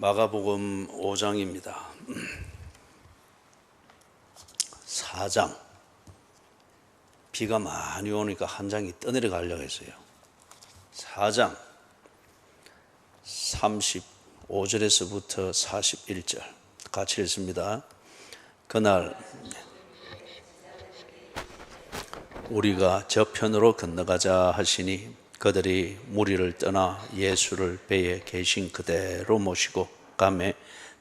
마가복음 5장입니다. 4장. 비가 많이 오니까 한 장이 떠내려 가려고 했어요. 4장 35절에서부터 41절 같이 읽습니다. 그날 우리가 저편으로 건너가자 하시니 그들이 무리를 떠나 예수를 배에 계신 그대로 모시고 가매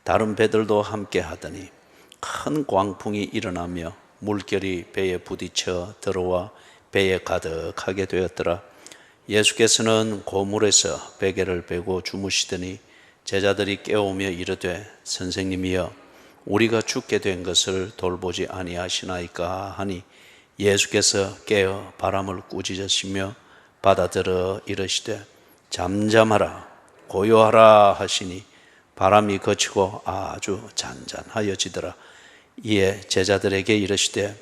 다른 배들도 함께 하더니 큰 광풍이 일어나며 물결이 배에 부딪혀 들어와 배에 가득하게 되었더라. 예수께서는 고물에서 베개를 베고 주무시더니 제자들이 깨우며 이르되 선생님이여 우리가 죽게 된 것을 돌보지 아니하시나이까 하니 예수께서 깨어 바람을 꾸짖으시며 바다들어 이르시되 잠잠하라 고요하라 하시니 바람이 그치고 아주 잔잔하여지더라. 이에 제자들에게 이르시되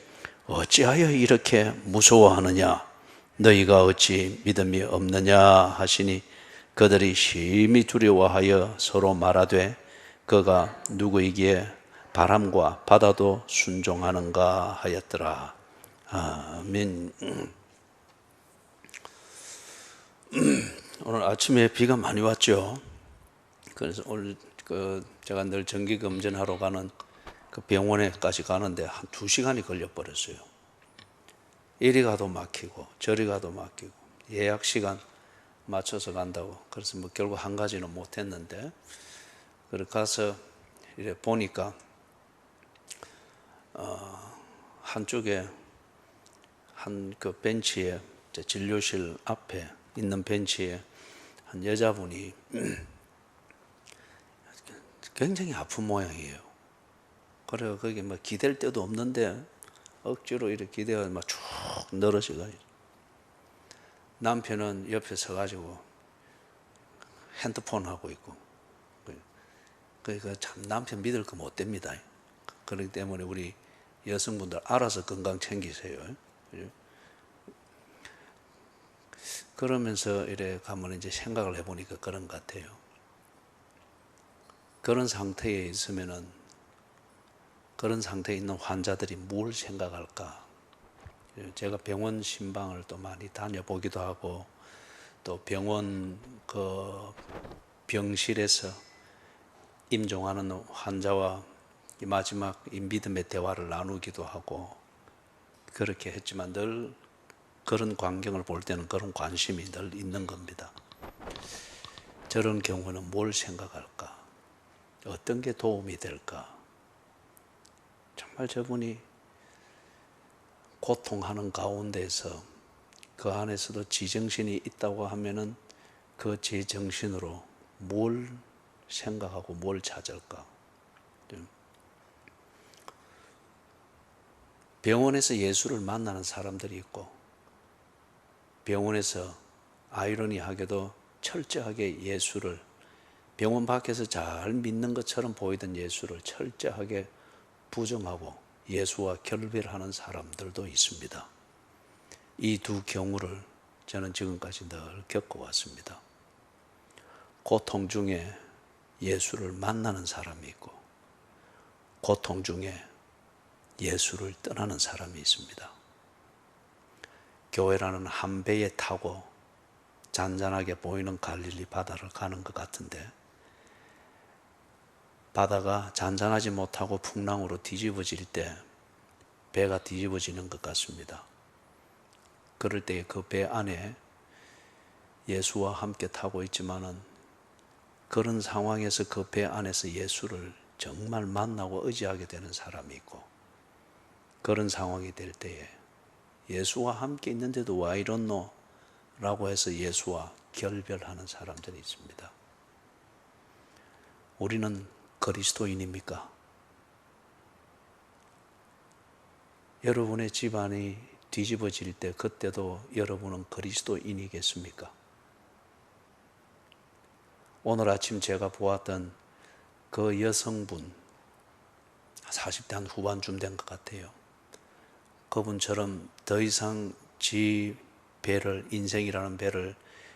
어찌하여 이렇게 무서워하느냐 너희가 어찌 믿음이 없느냐 하시니 그들이 심히 두려워하여 서로 말하되 그가 누구이기에 바람과 바다도 순종하는가 하였더라. 아멘. 오늘 아침에 비가 많이 왔죠. 그래서 오늘 제가 늘 정기 검진하러 가는 그 병원에까지 가는데 한 2시간이 걸려 버렸어요. 이리 가도 막히고 저리 가도 막히고 예약 시간 맞춰서 간다고. 그래서 뭐 결국 한 가지는 못 했는데 그렇게 가서 이래 보니까 한쪽에 한 그 벤치에 진료실 앞에 있는 벤치에 한 여자분이 굉장히 아픈 모양이에요. 그래서 거기 뭐 기댈 데도 없는데 억지로 이렇게 기대가 막 쭉 늘어져가지고 남편은 옆에 서가지고 핸드폰 하고 있고 그러니까 참 남편 믿을 거 못 됩니다. 그렇기 때문에 우리 여성분들 알아서 건강 챙기세요. 그러면서 이래 가면 이제 생각을 해보니까 그런 것 같아요. 그런 상태에 있으면은 그런 상태에 있는 환자들이 뭘 생각할까? 제가 병원 신방을 또 많이 다녀보기도 하고 또 병원 그 병실에서 임종하는 환자와 이 마지막 이 믿음의 대화를 나누기도 하고 그렇게 했지만 늘 그런 광경을 볼 때는 그런 관심이 늘 있는 겁니다. 저런 경우는 뭘 생각할까? 어떤 게 도움이 될까? 정말 저분이 고통하는 가운데서 그 안에서도 지정신이 있다고 하면은 그 제정신으로 뭘 생각하고 뭘 찾을까? 병원에서 예수를 만나는 사람들이 있고 병원에서 아이러니하게도 철저하게 예수를 병원 밖에서 잘 믿는 것처럼 보이던 예수를 철저하게 부정하고 예수와 결별하는 사람들도 있습니다. 이 두 경우를 저는 지금까지 늘 겪어왔습니다. 고통 중에 예수를 만나는 사람이 있고 고통 중에 예수를 떠나는 사람이 있습니다. 교회라는 한 배에 타고 잔잔하게 보이는 갈릴리 바다를 가는 것 같은데 바다가 잔잔하지 못하고 풍랑으로 뒤집어질 때 배가 뒤집어지는 것 같습니다. 그럴 때 그 배 안에 예수와 함께 타고 있지만은 그런 상황에서 그 배 안에서 예수를 정말 만나고 의지하게 되는 사람이 있고 그런 상황이 될 때에 예수와 함께 있는데도 와 이렇노? 라고 해서 예수와 결별하는 사람들이 있습니다. 우리는 그리스도인입니까? 여러분의 집안이 뒤집어질 때 그때도 여러분은 그리스도인이겠습니까? 오늘 아침 제가 보았던 그 여성분 40대 한 후반쯤 된 것 같아요. 그분처럼 더 이상 지 배를 인생이라는 배를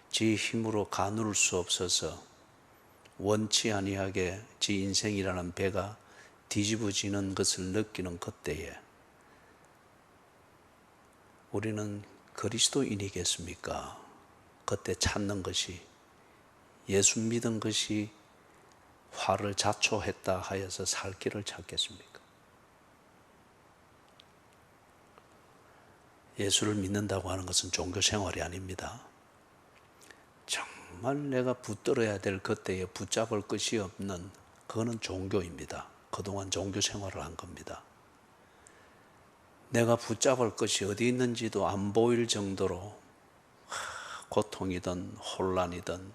지 힘으로 가누를 수 없어서 원치 아니하게 지 인생이라는 배가 뒤집어지는 것을 느끼는 그때에 우리는 그리스도인이겠습니까? 그때 찾는 것이 예수 믿은 것이 화를 자초했다 하여서 살 길을 찾겠습니까? 예수를 믿는다고 하는 것은 종교 생활이 아닙니다. 정말 내가 붙들어야 될 그때에 붙잡을 것이 없는 그거는 종교입니다. 그동안 종교 생활을 한 겁니다. 내가 붙잡을 것이 어디 있는지도 안 보일 정도로 고통이든 혼란이든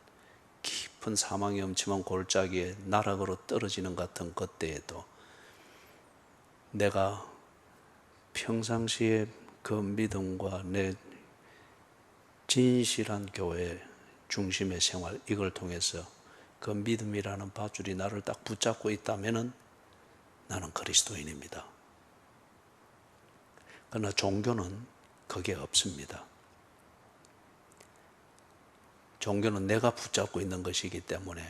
깊은 사망의 엄침한 골짜기에 나락으로 떨어지는 같은 그때에도 내가 평상시에 그 믿음과 내 진실한 교회 중심의 생활, 이걸 통해서 그 믿음이라는 밧줄이 나를 딱 붙잡고 있다면 나는 그리스도인입니다. 그러나 종교는 그게 없습니다. 종교는 내가 붙잡고 있는 것이기 때문에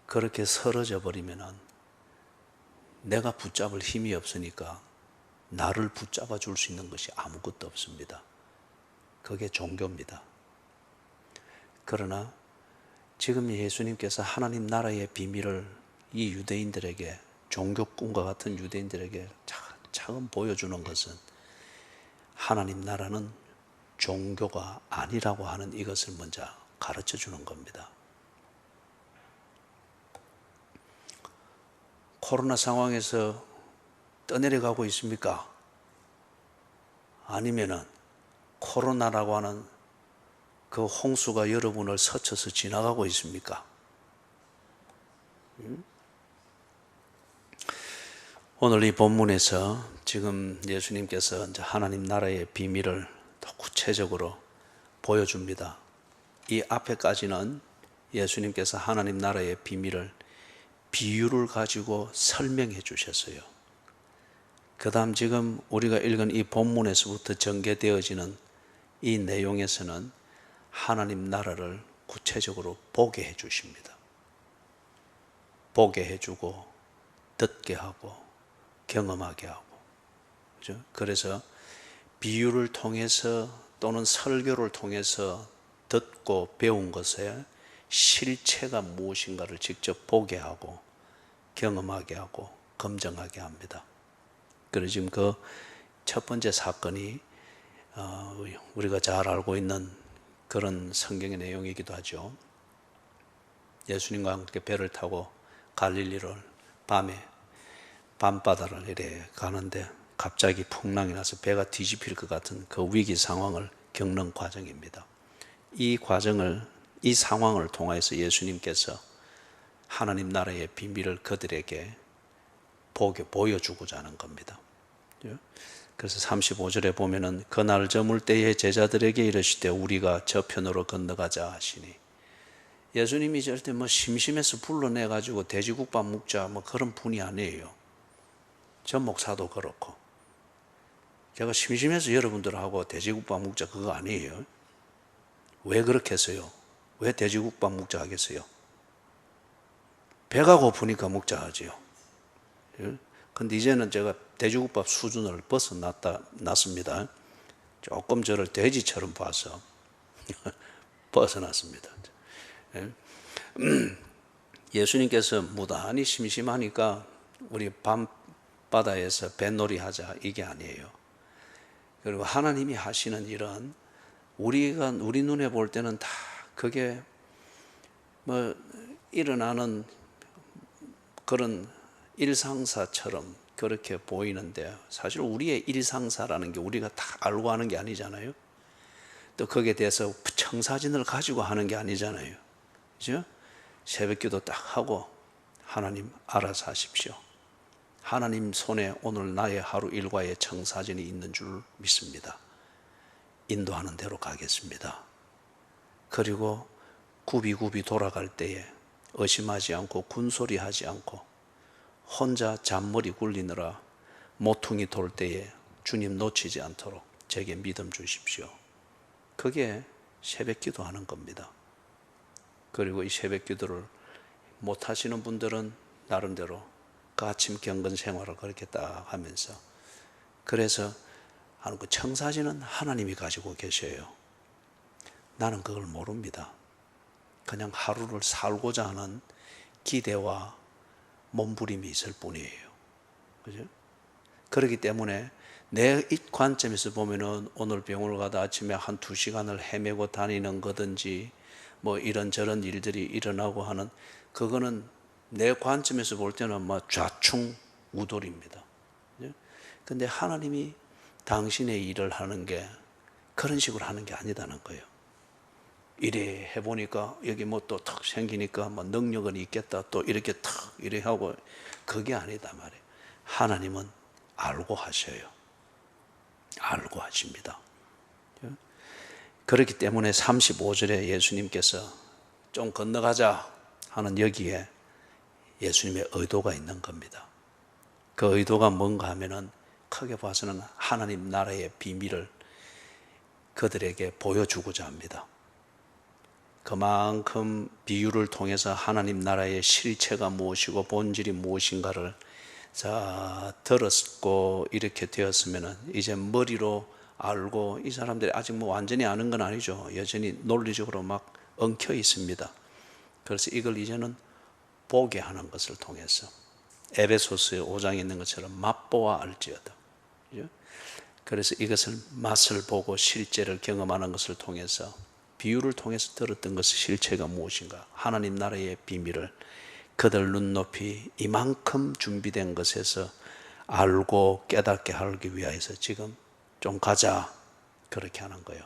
그렇게 서러져 버리면 내가 붙잡을 힘이 없으니까 나를 붙잡아 줄 수 있는 것이 아무것도 없습니다. 그게 종교입니다. 그러나 지금 예수님께서 하나님 나라의 비밀을 이 유대인들에게, 종교 꿈과 같은 유대인들에게 차근 보여주는 것은 하나님 나라는 종교가 아니라고 하는 이것을 먼저 가르쳐 주는 겁니다. 코로나 상황에서 떠내려가고 있습니까? 아니면은 코로나라고 하는 그 홍수가 여러분을 스쳐서 지나가고 있습니까? 오늘 이 본문에서 지금 예수님께서 이제 하나님 나라의 비밀을 더 구체적으로 보여줍니다. 이 앞에까지는 예수님께서 하나님 나라의 비밀을 비유를 가지고 설명해 주셨어요. 그 다음 지금 우리가 읽은 이 본문에서부터 전개되어지는 이 내용에서는 하나님 나라를 구체적으로 보게 해 주십니다. 보게 해주고 듣게 하고 경험하게 하고, 그죠? 그래서 비유를 통해서 또는 설교를 통해서 듣고 배운 것에 실체가 무엇인가를 직접 보게 하고 경험하게 하고 검증하게 합니다. 그래서 지금 그 첫 번째 사건이 우리가 잘 알고 있는 그런 성경의 내용이기도 하죠. 예수님과 함께 배를 타고 갈릴리를 밤에 밤바다를 이래 가는데 갑자기 풍랑이 나서 배가 뒤집힐 것 같은 그 위기 상황을 겪는 과정입니다. 이 상황을 통해서 예수님께서 하나님 나라의 비밀을 그들에게 보여주고자 하는 겁니다. 그래서 35절에 보면은 그날 저물 때에 제자들에게 이르시되 우리가 저편으로 건너가자 하시니, 예수님이 절대 심심해서 불러내가지고 돼지국밥 먹자 그런 분이 아니에요. 전 목사도 그렇고 제가 심심해서 여러분들하고 돼지국밥 먹자 그거 아니에요. 왜 그렇게 했어요? 왜 돼지국밥 먹자 하겠어요? 배가 고프니까 먹자 하지요. 근데 이제는 제가 돼지국밥 수준을 벗어났습니다. 조금 저를 돼지처럼 봐서 벗어났습니다. 예수님께서 무단히 심심하니까 우리 밤바다에서 뱃놀이 하자 이게 아니에요. 그리고 하나님이 하시는 일은 우리 눈에 볼 때는 다 그게 일어나는 그런 일상사처럼 그렇게 보이는데, 사실 우리의 일상사라는 게 우리가 다 알고 하는 게 아니잖아요. 또 거기에 대해서 청사진을 가지고 하는 게 아니잖아요. 그죠? 새벽기도 딱 하고 하나님 알아서 하십시오. 하나님 손에 오늘 나의 하루 일과의 청사진이 있는 줄 믿습니다. 인도하는 대로 가겠습니다. 그리고 굽이굽이 돌아갈 때에 의심하지 않고 군소리하지 않고 혼자 잔머리 굴리느라 모퉁이 돌 때에 주님 놓치지 않도록 제게 믿음 주십시오. 그게 새벽 기도하는 겁니다. 그리고 이 새벽 기도를 못 하시는 분들은 나름대로 그 아침 경건 생활을 그렇게 딱 하면서, 그래서 하는 그 청사진은 하나님이 가지고 계셔요. 나는 그걸 모릅니다. 그냥 하루를 살고자 하는 기대와 몸부림이 있을 뿐이에요. 그죠? 그렇기 때문에 내 이 관점에서 보면은 오늘 병원을 가다 아침에 한 2시간을 헤매고 다니는 거든지 뭐 이런저런 일들이 일어나고 하는, 그거는 내 관점에서 볼 때는 뭐 좌충우돌입니다. 근데 하나님이 당신의 일을 하는 게 그런 식으로 하는 게 아니다는 거예요. 이래 해보니까 여기 뭐 또 탁 생기니까 뭐 능력은 있겠다, 또 이렇게 탁 이래 하고, 그게 아니다 말이에요. 하나님은 알고 하셔요. 알고 하십니다. 그렇기 때문에 35절에 예수님께서 좀 건너가자 하는 여기에 예수님의 의도가 있는 겁니다. 그 의도가 뭔가 하면은 크게 봐서는 하나님 나라의 비밀을 그들에게 보여주고자 합니다. 그만큼 비유를 통해서 하나님 나라의 실체가 무엇이고 본질이 무엇인가를 들었고 이렇게 되었으면 이제 머리로 알고, 이 사람들이 아직 뭐 완전히 아는 건 아니죠. 여전히 논리적으로 막 엉켜 있습니다. 그래서 이걸 이제는 보게 하는 것을 통해서 에베소서 5장에 있는 것처럼 맛보아 알지어다. 그래서 이것을 맛을 보고 실제를 경험하는 것을 통해서, 비유를 통해서 들었던 것의 실체가 무엇인가, 하나님 나라의 비밀을 그들 눈높이 이만큼 준비된 것에서 알고 깨닫게 하기 위해서 지금 좀 가자 그렇게 하는 거예요.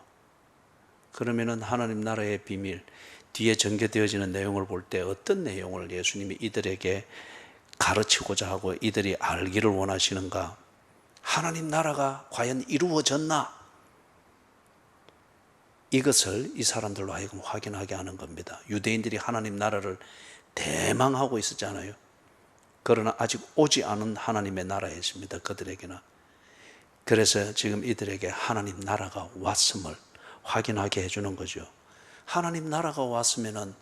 그러면은 하나님 나라의 비밀 뒤에 전개되어지는 내용을 볼 때 어떤 내용을 예수님이 이들에게 가르치고자 하고 이들이 알기를 원하시는가? 하나님 나라가 과연 이루어졌나? 이것을 이 사람들로 하여금 확인하게 하는 겁니다. 유대인들이 하나님 나라를 대망하고 있었잖아요. 그러나 아직 오지 않은 하나님의 나라였습니다. 그들에게는. 그래서 지금 이들에게 하나님 나라가 왔음을 확인하게 해주는 거죠. 하나님 나라가 왔으면은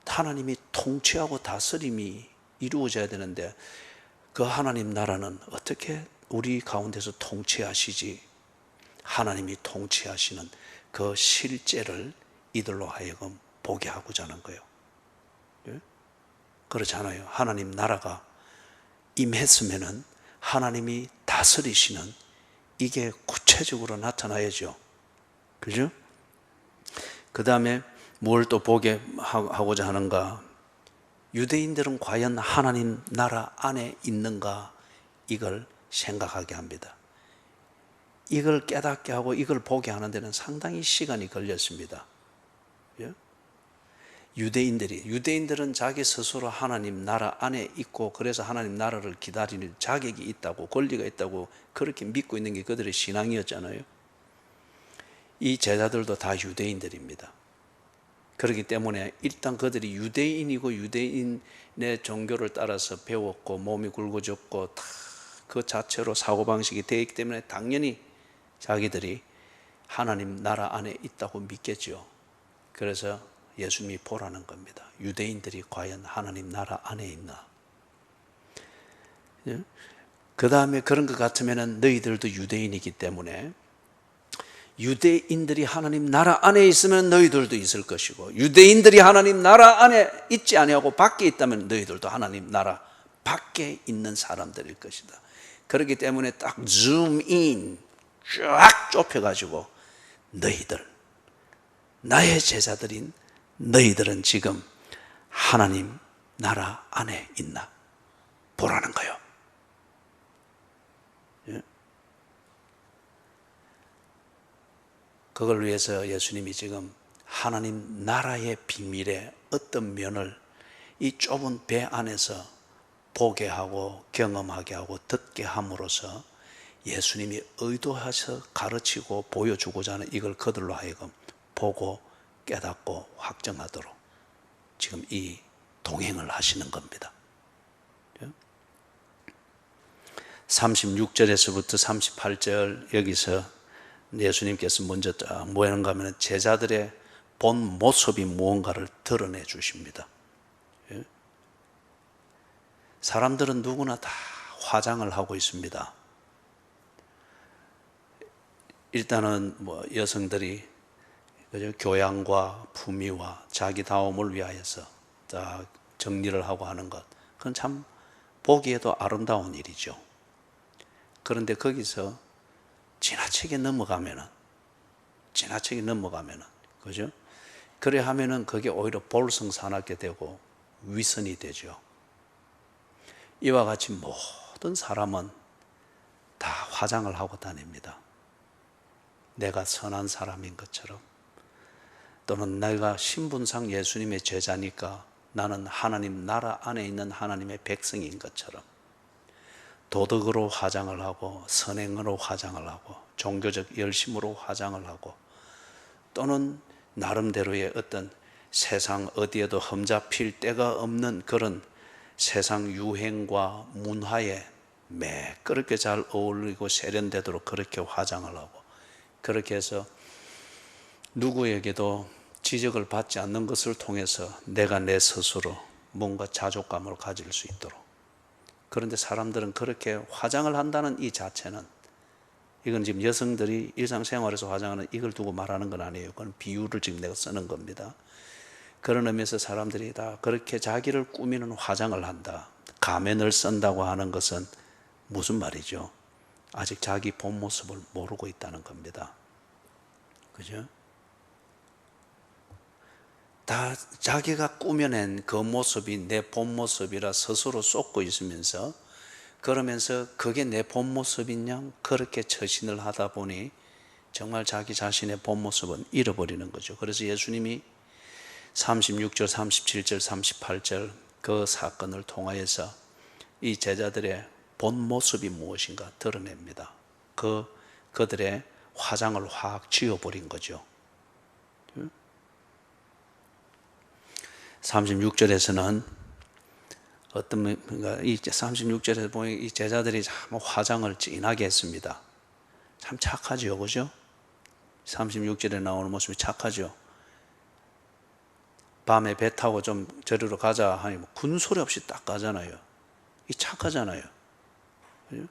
하나님이 통치하고 다스림이 이루어져야 되는데, 그 하나님 나라는 어떻게 우리 가운데서 통치하시지? 하나님이 통치하시는 그 실제를 이들로 하여금 보게 하고자 하는 거예요. 그렇잖아요. 하나님 나라가 임했으면은 하나님이 다스리시는 이게 구체적으로 나타나야죠. 그죠? 그 다음에 뭘 또 보게 하고자 하는가? 유대인들은 과연 하나님 나라 안에 있는가? 이걸 생각하게 합니다. 이걸 깨닫게 하고 이걸 보게 하는 데는 상당히 시간이 걸렸습니다. 유대인들은 자기 스스로 하나님 나라 안에 있고, 그래서 하나님 나라를 기다리는 자격이 있다고, 권리가 있다고 그렇게 믿고 있는 게 그들의 신앙이었잖아요. 이 제자들도 다 유대인들입니다. 그렇기 때문에 일단 그들이 유대인이고 유대인의 종교를 따라서 배웠고 몸이 굵어졌고 다 그 자체로 사고방식이 되어 있기 때문에 당연히 자기들이 하나님 나라 안에 있다고 믿겠죠. 그래서 예수님이 보라는 겁니다. 유대인들이 과연 하나님 나라 안에 있나? 그 다음에 그런 것 같으면 너희들도 유대인이기 때문에 유대인들이 하나님 나라 안에 있으면 너희들도 있을 것이고, 유대인들이 하나님 나라 안에 있지 아니하고 밖에 있다면 너희들도 하나님 나라 밖에 있는 사람들일 것이다. 그렇기 때문에 딱 줌인 쫙 좁혀가지고 너희들, 나의 제자들인 너희들은 지금 하나님 나라 안에 있나 보라는 거예요. 그걸 위해서 예수님이 지금 하나님 나라의 비밀의 어떤 면을 이 좁은 배 안에서 보게 하고 경험하게 하고 듣게 함으로써 예수님이 의도해서 가르치고 보여주고자 하는 이걸 그들로 하여금 보고 깨닫고 확정하도록 지금 이 동행을 하시는 겁니다. 36절에서부터 38절 여기서 예수님께서 먼저 뭐 하는가 하면 제자들의 본 모습이 무언가를 드러내 주십니다. 사람들은 누구나 다 화장을 하고 있습니다. 일단은 뭐 여성들이 교양과 품위와 자기다움을 위하여서 딱 정리를 하고 하는 것, 그건 참 보기에도 아름다운 일이죠. 그런데 거기서 지나치게 넘어가면은, 그죠? 그래 하면은 그게 오히려 볼성사납게 되고 위선이 되죠. 이와 같이 모든 사람은 다 화장을 하고 다닙니다. 내가 선한 사람인 것처럼, 또는 내가 신분상 예수님의 제자니까 나는 하나님 나라 안에 있는 하나님의 백성인 것처럼 도덕으로 화장을 하고 선행으로 화장을 하고 종교적 열심으로 화장을 하고, 또는 나름대로의 어떤 세상 어디에도 흠잡힐 데가 없는 그런 세상 유행과 문화에 매끄럽게 잘 어울리고 세련되도록 그렇게 화장을 하고, 그렇게 해서 누구에게도 지적을 받지 않는 것을 통해서 내가 내 스스로 뭔가 자존감을 가질 수 있도록. 그런데 사람들은 그렇게 화장을 한다는 이 자체는, 이건 지금 여성들이 일상생활에서 화장하는 이걸 두고 말하는 건 아니에요. 그건 비유를 지금 내가 쓰는 겁니다. 그런 의미에서 사람들이 다 그렇게 자기를 꾸미는 화장을 한다, 가면을 쓴다고 하는 것은 무슨 말이죠? 아직 자기 본 모습을 모르고 있다는 겁니다. 그죠? 다 자기가 꾸며낸 그 모습이 내 본 모습이라 스스로 쏟고 있으면서, 그러면서 그게 내 본 모습인 양 그렇게 처신을 하다 보니 정말 자기 자신의 본 모습은 잃어버리는 거죠. 그래서 예수님이 36절, 37절, 38절 그 사건을 통하여서 이 제자들의 본 모습이 무엇인가 드러냅니다. 그들의 화장을 확 지워버린 거죠. 36절에서는 이 36절에서 보면 이 제자들이 참 화장을 진하게 했습니다. 참 착하죠, 그죠? 36절에 나오는 모습이 착하죠. 밤에 배 타고 좀 저리로 가자 하니 군소리 없이 딱 가잖아요. 이 착하잖아요. 그죠?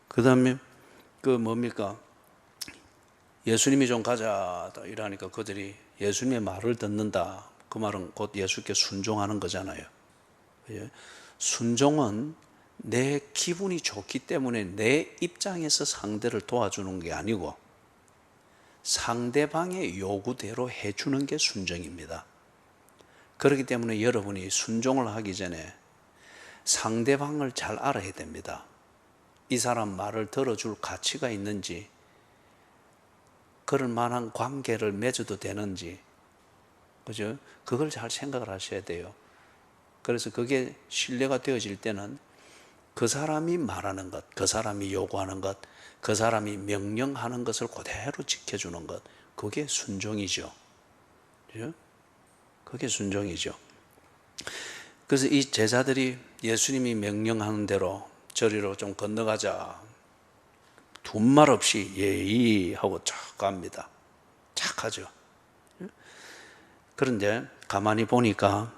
그 다음에 뭡니까? 예수님이 좀 가자 이러니까 그들이 예수님의 말을 듣는다. 그 말은 곧 예수께 순종하는 거잖아요. 순종은 내 기분이 좋기 때문에 내 입장에서 상대를 도와주는 게 아니고 상대방의 요구대로 해주는 게 순종입니다. 그렇기 때문에 여러분이 순종을 하기 전에 상대방을 잘 알아야 됩니다. 이 사람 말을 들어줄 가치가 있는지, 그럴 만한 관계를 맺어도 되는지, 그죠? 그걸 잘 생각을 하셔야 돼요. 그래서 그게 신뢰가 되어질 때는 그 사람이 말하는 것, 그 사람이 요구하는 것, 그 사람이 명령하는 것을 그대로 지켜주는 것, 그게 순종이죠. 그죠? 그게 순종이죠. 그래서 이 제자들이 예수님이 명령하는 대로 저리로 좀 건너가자, 둔말 없이 예의하고 쫙 갑니다. 착하죠. 그런데 가만히 보니까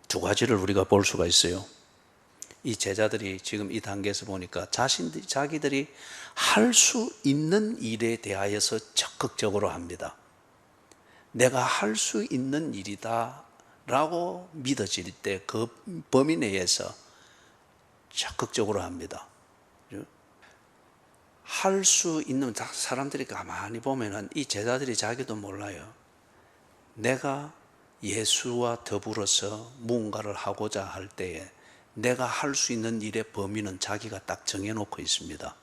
두 가지를 우리가 볼 수가 있어요. 이 제자들이 지금 이 단계에서 보니까 자기들이 할 수 있는 일에 대하여서 적극적으로 합니다. 내가 할 수 있는 일이다 라고 믿어질 때 그 범위 내에서 적극적으로 합니다. 할 수 있는, 사람들이 가만히 보면은 이 제자들이 자기도 몰라요. 내가 예수와 더불어서 무언가를 하고자 할 때에 내가 할 수 있는 일의 범위는 자기가 딱 정해놓고 있습니다.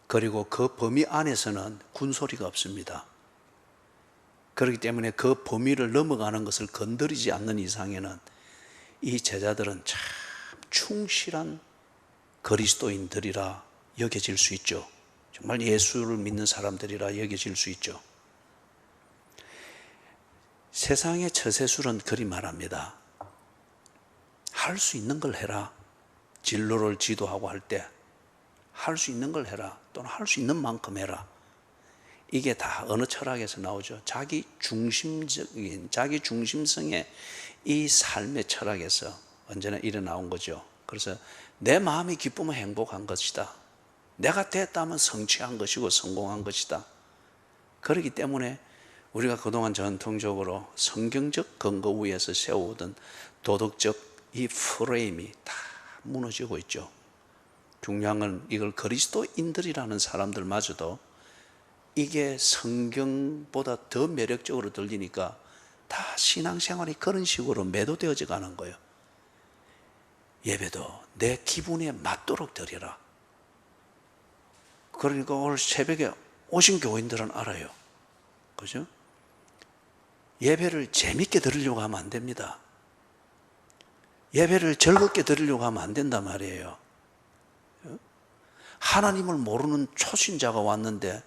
그리고 그 범위 안에서는 군소리가 없습니다. 그렇기 때문에 그 범위를 넘어가는 것을 건드리지 않는 이상에는 이 제자들은 참 충실한 그리스도인들이라 여겨질 수 있죠. 정말 예수를 믿는 사람들이라 여겨질 수 있죠. 세상의 처세술은 그리 말합니다. 할 수 있는 걸 해라. 진로를 지도하고 할 때 할 수 있는 걸 해라. 또는 할 수 있는 만큼 해라. 이게 다 어느 철학에서 나오죠? 자기 중심성의 이 삶의 철학에서 언제나 일어나온 거죠. 그래서 내 마음이 기쁘면 행복한 것이다. 내가 됐다면 성취한 것이고 성공한 것이다. 그렇기 때문에 우리가 그동안 전통적으로 성경적 근거 위에서 세우던 도덕적 이 프레임이 다 무너지고 있죠. 중요한 건 이걸 그리스도인들이라는 사람들마저도 이게 성경보다 더 매력적으로 들리니까 다 신앙생활이 그런 식으로 매도되어져 가는 거예요. 예배도 내 기분에 맞도록 드리라. 그러니까 오늘 새벽에 오신 교인들은 알아요. 그죠? 예배를 재밌게 드리려고 하면 안 됩니다. 예배를 즐겁게 드리려고 하면 안 된단 말이에요. 하나님을 모르는 초신자가 왔는데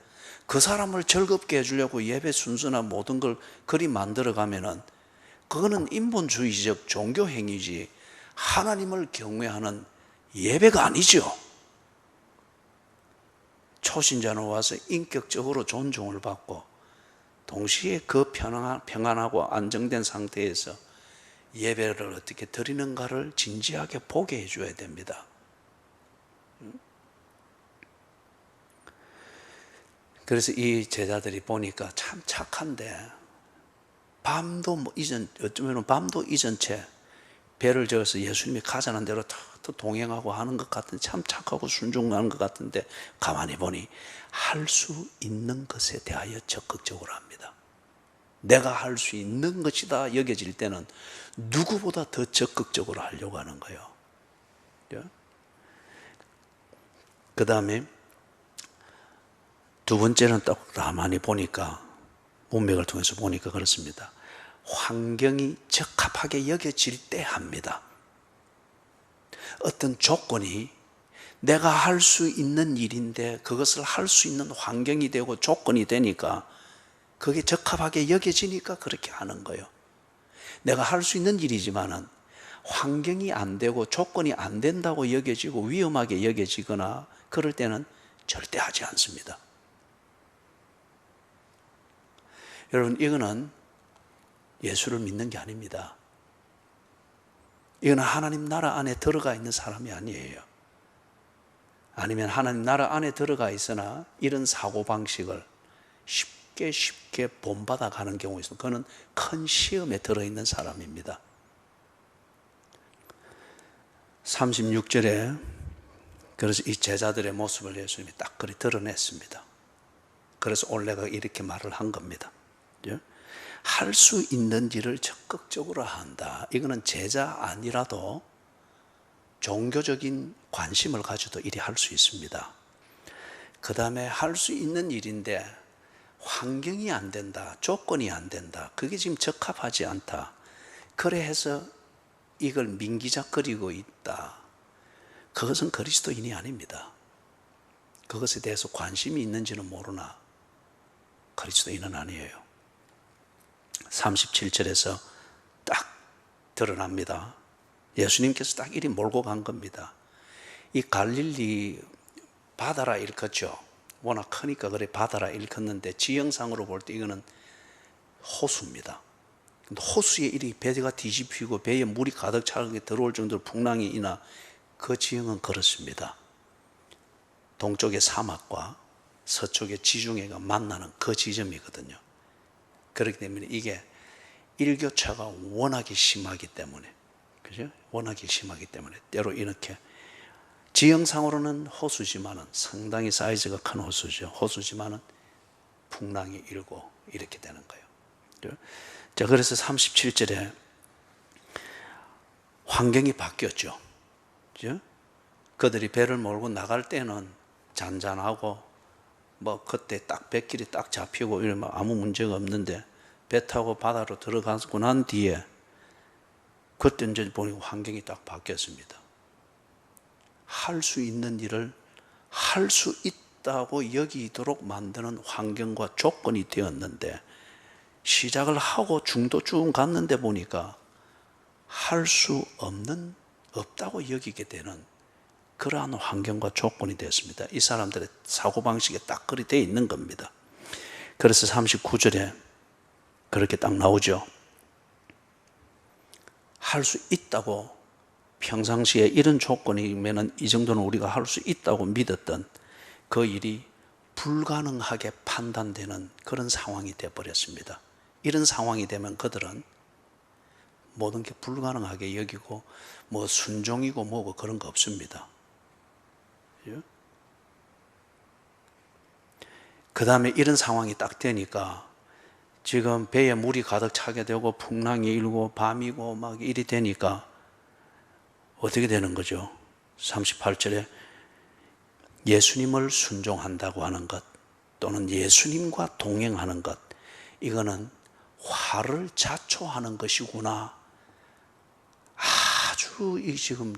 그 사람을 즐겁게 해주려고 예배 순서나 모든 걸 그리 만들어 가면은 그거는 인본주의적 종교 행위지 하나님을 경외하는 예배가 아니죠. 초신자는 와서 인격적으로 존중을 받고 동시에 그 평안하고 안정된 상태에서 예배를 어떻게 드리는가를 진지하게 보게 해줘야 됩니다. 그래서 이 제자들이 보니까 참 착한데 어쩌면 밤도 잊은 채 배를 저어서 예수님이 가자는 대로 또 동행하고 하는 것 같은데 참 착하고 순종하는 것 같은데 가만히 보니 할 수 있는 것에 대하여 적극적으로 합니다. 내가 할 수 있는 것이다 여겨질 때는 누구보다 더 적극적으로 하려고 하는 거예요. 그 다음에 두 번째는 또 가만히 보니까 문맥을 통해서 보니까 그렇습니다. 환경이 적합하게 여겨질 때 합니다. 어떤 조건이 내가 할 수 있는 일인데 그것을 할 수 있는 환경이 되고 조건이 되니까 그게 적합하게 여겨지니까 그렇게 하는 거예요. 내가 할 수 있는 일이지만은 환경이 안 되고 조건이 안 된다고 여겨지고 위험하게 여겨지거나 그럴 때는 절대 하지 않습니다. 여러분, 이거는 예수를 믿는 게 아닙니다. 이거는 하나님 나라 안에 들어가 있는 사람이 아니에요. 아니면 하나님 나라 안에 들어가 있으나 이런 사고방식을 쉽게 본받아 가는 경우가 있습니다. 그거는 큰 시험에 들어있는 사람입니다. 36절에 그래서 이 제자들의 모습을 예수님이 딱 그리 드러냈습니다. 그래서 오늘 내가 이렇게 말을 한 겁니다. 할 수 있는 일을 적극적으로 한다. 이거는 제자 아니라도 종교적인 관심을 가져도 이리 할 수 있습니다. 그 다음에 할 수 있는 일인데 환경이 안 된다, 조건이 안 된다, 그게 지금 적합하지 않다, 그래 해서 이걸 민기작거리고 있다. 그것은 그리스도인이 아닙니다. 그것에 대해서 관심이 있는지는 모르나 그리스도인은 아니에요. 37절에서 딱 드러납니다. 예수님께서 딱 이리 몰고 간 겁니다. 이 갈릴리 바다라 일컫죠. 워낙 크니까 그래 바다라 일컫는데 지형상으로 볼 때 이거는 호수입니다. 근데 호수에 이리 배가 뒤집히고 배에 물이 가득 차게 들어올 정도로 풍랑이 이나 그 지형은 그렇습니다. 동쪽의 사막과 서쪽의 지중해가 만나는 그 지점이거든요. 그렇기 때문에 이게 일교차가 워낙에 심하기 때문에, 그죠? 워낙에 심하기 때문에 때로 이렇게 지형상으로는 호수지만은 상당히 사이즈가 큰 호수죠. 호수지만은 풍랑이 일고 이렇게 되는 거예요. 자, 그래서 37절에 환경이 바뀌었죠. 그죠? 그들이 배를 몰고 나갈 때는 잔잔하고 뭐 그때 딱 뱃길이 딱 잡히고 이러면 아무 문제가 없는데 배 타고 바다로 들어가고 난 뒤에 그때 이제 보니 환경이 딱 바뀌었습니다. 할 수 있는 일을 할 수 있다고 여기도록 만드는 환경과 조건이 되었는데 시작을 하고 중도 쭉 갔는데 보니까 할 수 없다고 여기게 되는 그러한 환경과 조건이 되었습니다. 이 사람들의 사고방식에 딱 그리 되어 있는 겁니다. 그래서 39절에 그렇게 딱 나오죠. 할 수 있다고, 평상시에 이런 조건이면 이 정도는 우리가 할 수 있다고 믿었던 그 일이 불가능하게 판단되는 그런 상황이 되어버렸습니다. 이런 상황이 되면 그들은 모든 게 불가능하게 여기고 뭐 순종이고 뭐고 그런 거 없습니다. 그 다음에 이런 상황이 딱 되니까 지금 배에 물이 가득 차게 되고 풍랑이 일고 밤이고 막 일이 되니까 어떻게 되는 거죠? 38절에 예수님을 순종한다고 하는 것 또는 예수님과 동행하는 것, 이거는 화를 자초하는 것이구나. 아주 지금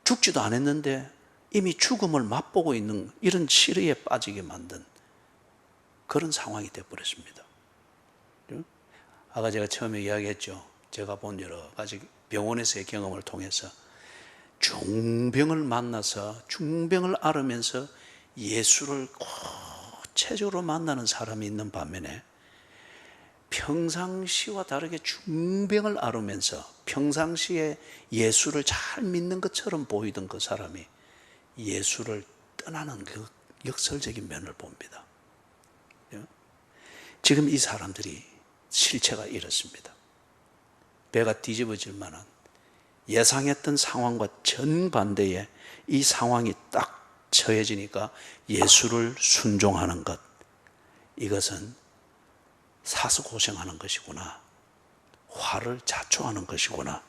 죽지도 않았는데 이미 죽음을 맛보고 있는 이런 시리에 빠지게 만든 그런 상황이 되어버렸습니다. 아까 제가 처음에 이야기했죠. 제가 본 여러 가지 병원에서의 경험을 통해서 중병을 만나서 중병을 앓으면서 예수를 구체적으로 만나는 사람이 있는 반면에 평상시와 다르게 중병을 앓으면서 평상시에 예수를 잘 믿는 것처럼 보이던 그 사람이 예수를 떠나는 그 역설적인 면을 봅니다. 지금 이 사람들이 실체가 이렇습니다. 배가 뒤집어질 만한 예상했던 상황과 정반대의 이 상황이 딱 처해지니까 예수를 순종하는 것, 이것은 사서 고생하는 것이구나, 화를 자초하는 것이구나.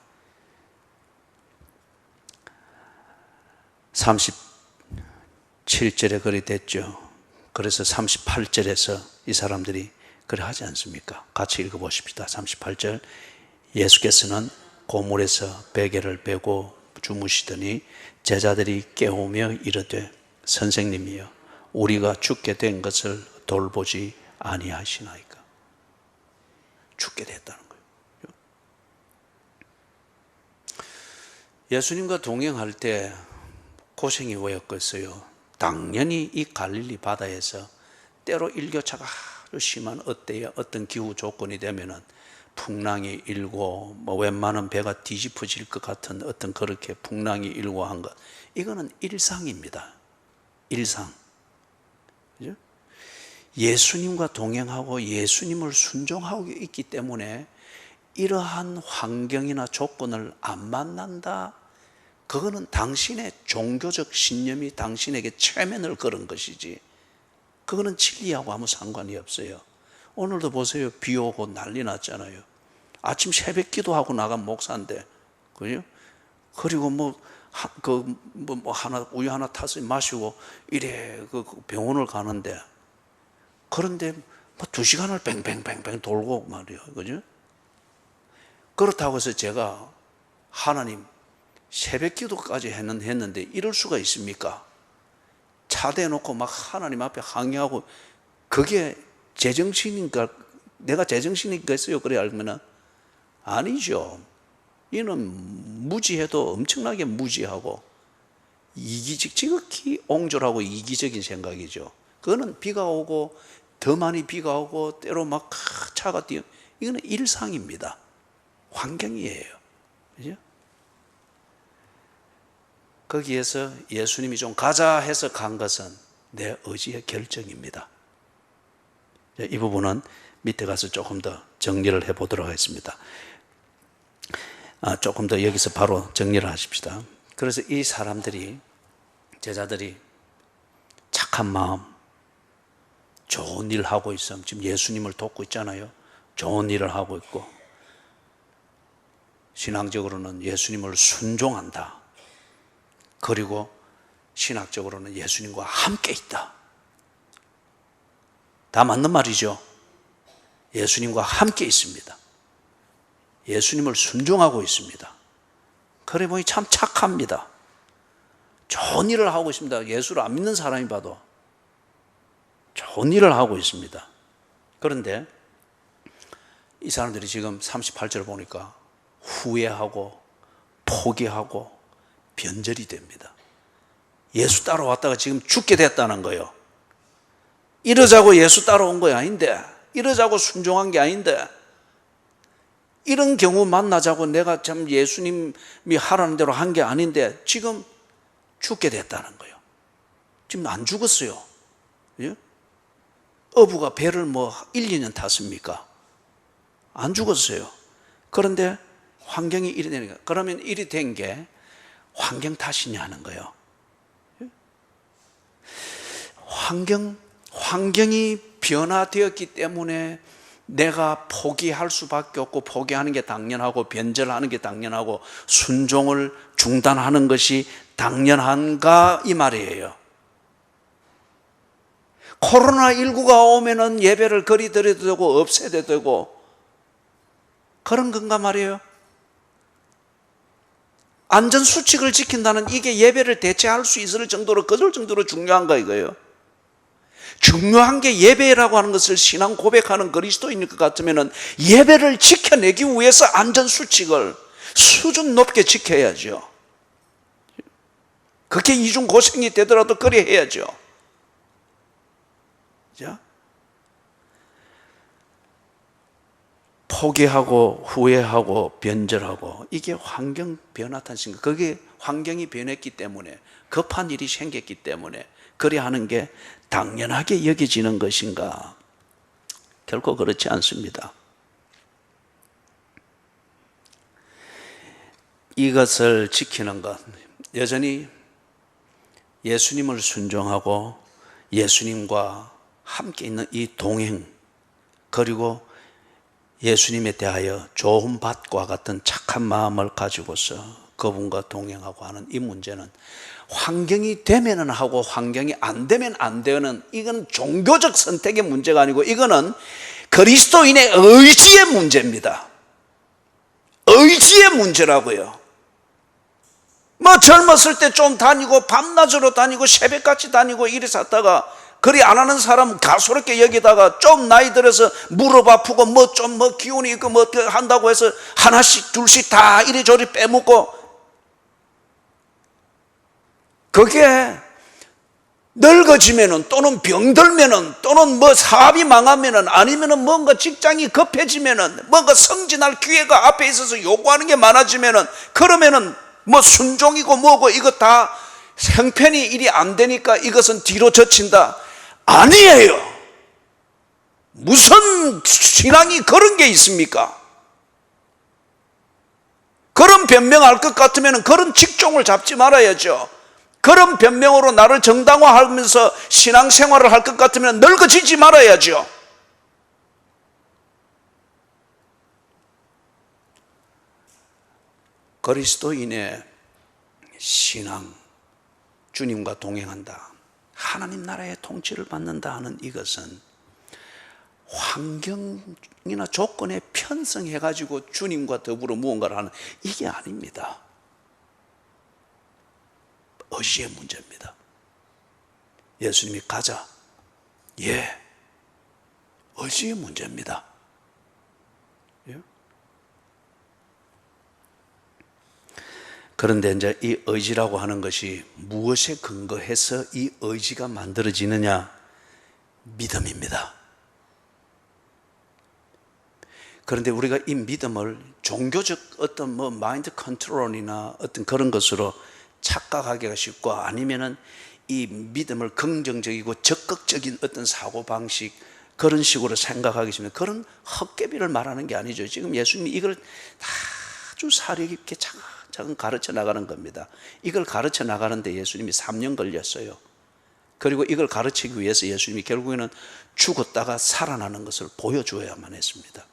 37절에 그리 됐죠. 그래서 38절에서 이 사람들이 그래 하지 않습니까? 같이 읽어보십시다. 38절, 예수께서는 고물에서 베개를 베고 주무시더니 제자들이 깨우며 이르되 선생님이여 우리가 죽게 된 것을 돌보지 아니하시나이까. 죽게 됐다는 거예요. 예수님과 동행할 때 고생이 왜였겠어요? 당연히 이 갈릴리 바다에서 때로 일교차가 아주 심한 어떤 기후 조건이 되면은 풍랑이 일고 뭐 웬만한 배가 뒤집어질 것 같은 어떤 그렇게 풍랑이 일고 한 것, 이거는 일상입니다. 일상. 그죠? 예수님과 동행하고 예수님을 순종하고 있기 때문에 이러한 환경이나 조건을 안 만난다, 그거는 당신의 종교적 신념이 당신에게 최면을 걸은 것이지 그거는 진리하고 아무 상관이 없어요. 오늘도 보세요. 비 오고 난리 났잖아요. 아침 새벽 기도하고 나간 목사인데, 그죠? 그리고 우유 하나 타서 마시고 이래 병원을 가는데, 그런데 2시간을 뱅뱅뱅뱅 돌고 말이요. 그죠? 그렇다고 해서 제가 하나님 새벽 기도까지 했는데 이럴 수가 있습니까? 차 대놓고 막 하나님 앞에 항의하고, 그게 제정신인가, 내가 제정신이겠어요? 그래 알면은 아니죠. 이는 무지해도 엄청나게 무지하고 지극히 옹졸하고 이기적인 생각이죠. 그거는 비가 오고 더 많이 비가 오고 때로 막 차가 뛰어, 이거는 일상입니다. 환경이에요. 그죠? 거기에서 예수님이 좀 가자 해서 간 것은 내 의지의 결정입니다. 이 부분은 밑에 가서 조금 더 정리를 해보도록 하겠습니다. 조금 더 여기서 바로 정리를 하십시다. 그래서 이 사람들이, 제자들이 착한 마음, 좋은 일을 하고 있으면 지금 예수님을 돕고 있잖아요. 좋은 일을 하고 있고 신앙적으로는 예수님을 순종한다. 그리고 신학적으로는 예수님과 함께 있다. 다 맞는 말이죠. 예수님과 함께 있습니다. 예수님을 순종하고 있습니다. 그래 보니 참 착합니다. 좋은 일을 하고 있습니다. 예수를 안 믿는 사람이 봐도 좋은 일을 하고 있습니다. 그런데 이 사람들이 지금 38절을 보니까 후회하고 포기하고 변절이 됩니다. 예수 따라왔다가 지금 죽게 됐다는 거예요. 이러자고 예수 따라온 거 아닌데, 이러자고 순종한 게 아닌데, 이런 경우 만나자고 내가 참 예수님이 하라는 대로 한 게 아닌데 지금 죽게 됐다는 거예요. 지금 안 죽었어요. 예? 어부가 배를 뭐 1, 2년 탔습니까? 안 죽었어요. 그런데 환경이 이리 되는 거예요. 그러면 이리 된 게 환경 탓이냐는 거예요. 예? 환경이 변화되었기 때문에 내가 포기할 수밖에 없고, 포기하는 게 당연하고, 변절하는 게 당연하고, 순종을 중단하는 것이 당연한가 이 말이에요. 코로나19가 오면은 예배를 거리 드려도 되고 없애도 되고 그런 건가 말이에요. 안전수칙을 지킨다는 이게 예배를 대체할 수 있을 정도로, 그럴 정도로 중요한가 이거예요. 중요한 게 예배라고 하는 것을 신앙 고백하는 그리스도인일 것 같으면 예배를 지켜내기 위해서 안전수칙을 수준 높게 지켜야죠. 그게 이중 고생이 되더라도 그래 해야죠. 자, 포기하고 후회하고 변절하고 이게 환경 변화 탓인가? 그게 환경이 변했기 때문에, 급한 일이 생겼기 때문에 그래 하는 게 당연하게 여겨지는 것인가? 결코 그렇지 않습니다. 이것을 지키는 것, 여전히 예수님을 순종하고 예수님과 함께 있는 이 동행, 그리고 예수님에 대하여 좋은 밭과 같은 착한 마음을 가지고서 그분과 동행하고 하는 이 문제는 환경이 되면은 하고 환경이 안 되면 안 되는, 이건 종교적 선택의 문제가 아니고 이거는 그리스도인의 의지의 문제입니다. 의지의 문제라고요. 뭐 젊었을 때 좀 다니고 밤낮으로 다니고 새벽같이 다니고 이래 샀다가 그리 안 하는 사람 가소롭게 여기다가 좀 나이 들어서 무릎 아프고 뭐 좀 뭐 기운이 있고 뭐 한다고 해서 하나씩 둘씩 다 이리저리 빼먹고, 그게 늙어지면은 또는 병들면은 또는 뭐 사업이 망하면은 아니면은 뭔가 직장이 급해지면은 뭔가 성진할 기회가 앞에 있어서 요구하는 게 많아지면은 그러면은 뭐 순종이고 뭐고 이거 다 형편이 일이 안 되니까 이것은 뒤로 젖힌다. 아니에요. 무슨 신앙이 그런 게 있습니까? 그런 변명할 것 같으면 그런 직종을 잡지 말아야죠. 그런 변명으로 나를 정당화하면서 신앙생활을 할 것 같으면 늙어지지 말아야죠. 그리스도인의 신앙, 주님과 동행한다, 하나님 나라의 통치를 받는다 하는 이것은 환경이나 조건에 편성해가지고 주님과 더불어 무언가를 하는 이게 아닙니다. 의지의 문제입니다. 예수님이 가자, 예, 의지의 문제입니다. 예? 그런데 이제 이 의지라고 하는 것이 무엇에 근거해서 이 의지가 만들어지느냐? 믿음입니다. 그런데 우리가 이 믿음을 종교적 어떤 뭐 마인드 컨트롤이나 어떤 그런 것으로 착각하기가 쉽고, 아니면은 이 믿음을 긍정적이고 적극적인 어떤 사고방식 그런 식으로 생각하기 쉽습니다. 그런 헛개비를 말하는 게 아니죠. 지금 예수님이 이걸 아주 사려 깊게 차근차근 가르쳐 나가는 겁니다. 이걸 가르쳐 나가는데 예수님이 3년 걸렸어요. 그리고 이걸 가르치기 위해서 예수님이 결국에는 죽었다가 살아나는 것을 보여줘야만 했습니다.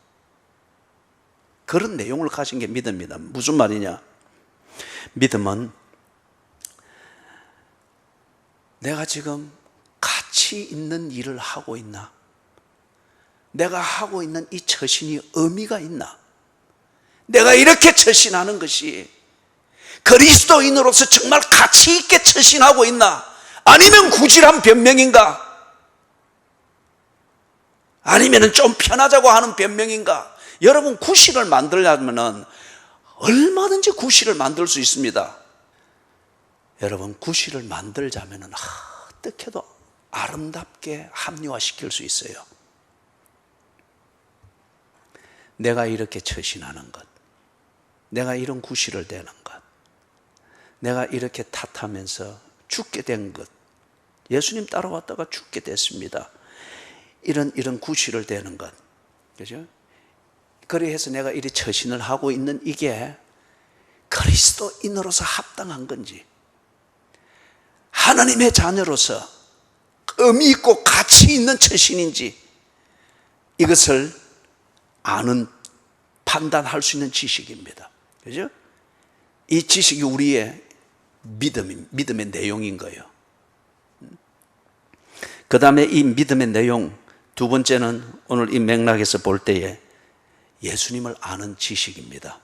그런 내용을 가진 게 믿음입니다. 무슨 말이냐? 믿음은 내가 지금 가치 있는 일을 하고 있나? 내가 하고 있는 이 처신이 의미가 있나? 내가 이렇게 처신하는 것이 그리스도인으로서 정말 가치 있게 처신하고 있나? 아니면 구질한 변명인가? 아니면 좀 편하자고 하는 변명인가? 여러분, 구실을 만들려면 얼마든지 구실을 만들 수 있습니다. 여러분, 구실을 만들자면 어떻게도 아름답게 합리화시킬 수 있어요. 내가 이렇게 처신하는 것, 내가 이런 구실을 대는 것, 내가 이렇게 탓하면서 죽게 된 것, 예수님 따라왔다가 죽게 됐습니다. 이런 구실을 대는 것, 그죠? 그래서 내가 이리 처신을 하고 있는 이게 그리스도인으로서 합당한 건지, 하나님의 자녀로서 의미 있고 가치 있는 처신인지, 이것을 아는, 판단할 수 있는 지식입니다. 그죠? 이 지식이 우리의 믿음의 내용인 거예요. 그 다음에 이 믿음의 내용, 두 번째는 오늘 이 맥락에서 볼 때에 예수님을 아는 지식입니다.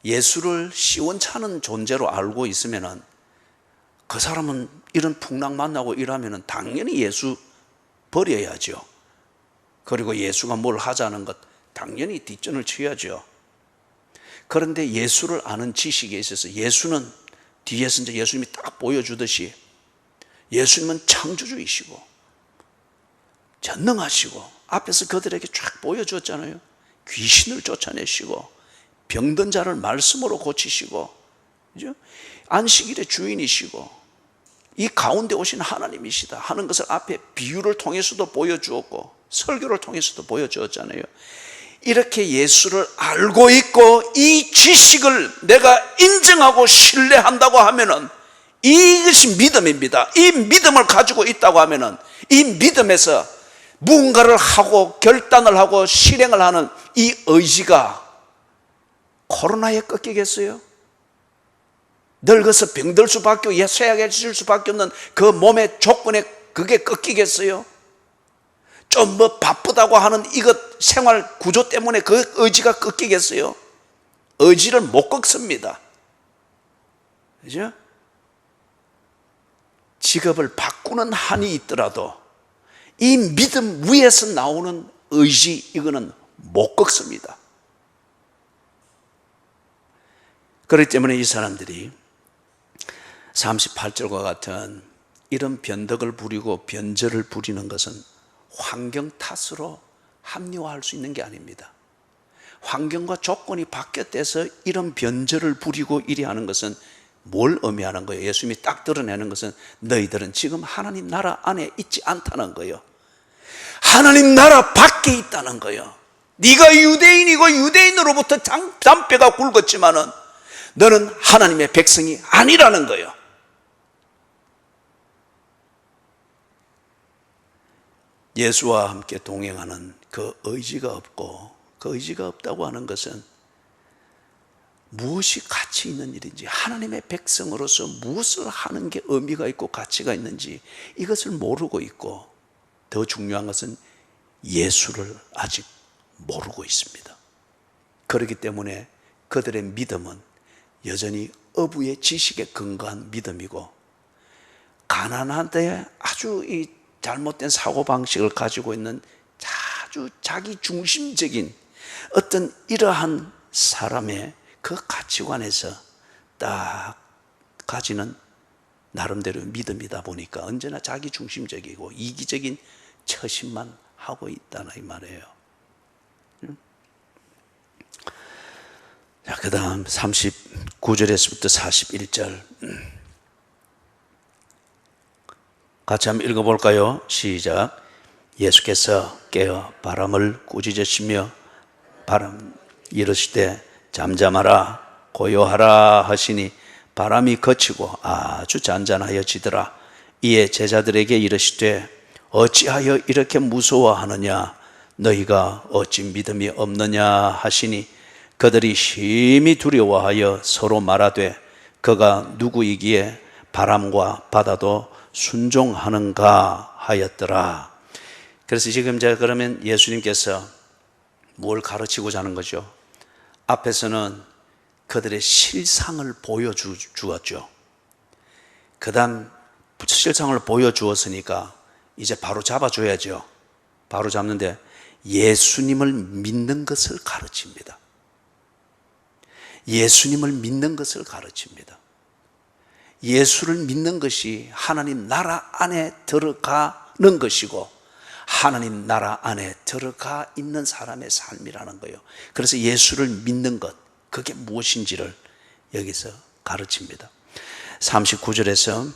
예수를 시원찮은 존재로 알고 있으면은 그 사람은 이런 풍랑 만나고 이러면은 당연히 예수 버려야죠. 그리고 예수가 뭘 하자는 것 당연히 뒷전을 쳐야죠. 그런데 예수를 아는 지식에 있어서 예수는 뒤에서 이제 예수님이 딱 보여주듯이 예수님은 창조주이시고 전능하시고 앞에서 그들에게 쫙 보여주었잖아요. 귀신을 쫓아내시고 병든 자를 말씀으로 고치시고, 그죠? 안식일의 주인이시고 이 가운데 오신 하나님이시다 하는 것을 앞에 비유를 통해서도 보여주었고 설교를 통해서도 보여주었잖아요. 이렇게 예수를 알고 있고 이 지식을 내가 인정하고 신뢰한다고 하면은 이것이 믿음입니다. 이 믿음을 가지고 있다고 하면은 이 믿음에서 무언가를 하고 결단을 하고 실행을 하는 이 의지가 코로나에 꺾이겠어요? 늙어서 병들 수밖에, 쇠약해질 수밖에 없는 그 몸의 조건에 그게 꺾이겠어요? 좀 뭐 바쁘다고 하는 이것 생활 구조 때문에 그 의지가 꺾이겠어요? 의지를 못 꺾습니다. 그죠? 직업을 바꾸는 한이 있더라도 이 믿음 위에서 나오는 의지, 이거는 못 꺾습니다. 그렇기 때문에 이 사람들이 38절과 같은 이런 변덕을 부리고 변절을 부리는 것은 환경 탓으로 합리화할 수 있는 게 아닙니다. 환경과 조건이 바뀌었대서 이런 변절을 부리고 이리 하는 것은 뭘 의미하는 거예요? 예수님이 딱 드러내는 것은 너희들은 지금 하나님 나라 안에 있지 않다는 거예요. 하나님 나라 밖에 있다는 거예요. 네가 유대인이고 유대인으로부터 잔뼈가 굵었지만은 너는 하나님의 백성이 아니라는 거예요. 예수와 함께 동행하는 그 의지가 없고, 그 의지가 없다고 하는 것은 무엇이 가치 있는 일인지, 하나님의 백성으로서 무엇을 하는 게 의미가 있고 가치가 있는지 이것을 모르고 있고, 더 중요한 것은 예수를 아직 모르고 있습니다. 그렇기 때문에 그들의 믿음은 여전히 어부의 지식에 근거한 믿음이고, 가난한데 아주 이 잘못된 사고방식을 가지고 있는 아주 자기 중심적인 어떤 이러한 사람의 그 가치관에서 딱 가지는 나름대로 믿음이다 보니까 언제나 자기 중심적이고 이기적인 처신만 하고 있다는 이 말이에요. 자, 그 다음 39절에서부터 41절 같이 한번 읽어볼까요? 시작. 예수께서 깨어 바람을 꾸짖으시며 바람 이르시되 잠잠하라 고요하라 하시니 바람이 그치고 아주 잔잔하여지더라. 이에 제자들에게 이르시되 어찌하여 이렇게 무서워하느냐, 너희가 어찌 믿음이 없느냐 하시니 그들이 심히 두려워하여 서로 말하되 그가 누구이기에 바람과 바다도 순종하는가 하였더라. 그래서 지금 제가 그러면 예수님께서 뭘 가르치고자 하는 거죠? 앞에서는 그들의 실상을 보여주었죠. 그 다음 실상을 보여주었으니까 이제 바로 잡아줘야죠. 바로 잡는데 예수님을 믿는 것을 가르칩니다. 예수님을 믿는 것을 가르칩니다. 예수를 믿는 것이 하나님 나라 안에 들어가는 것이고 하나님 나라 안에 들어가 있는 사람의 삶이라는 거예요. 그래서 예수를 믿는 것, 그게 무엇인지를 여기서 가르칩니다. 39절에서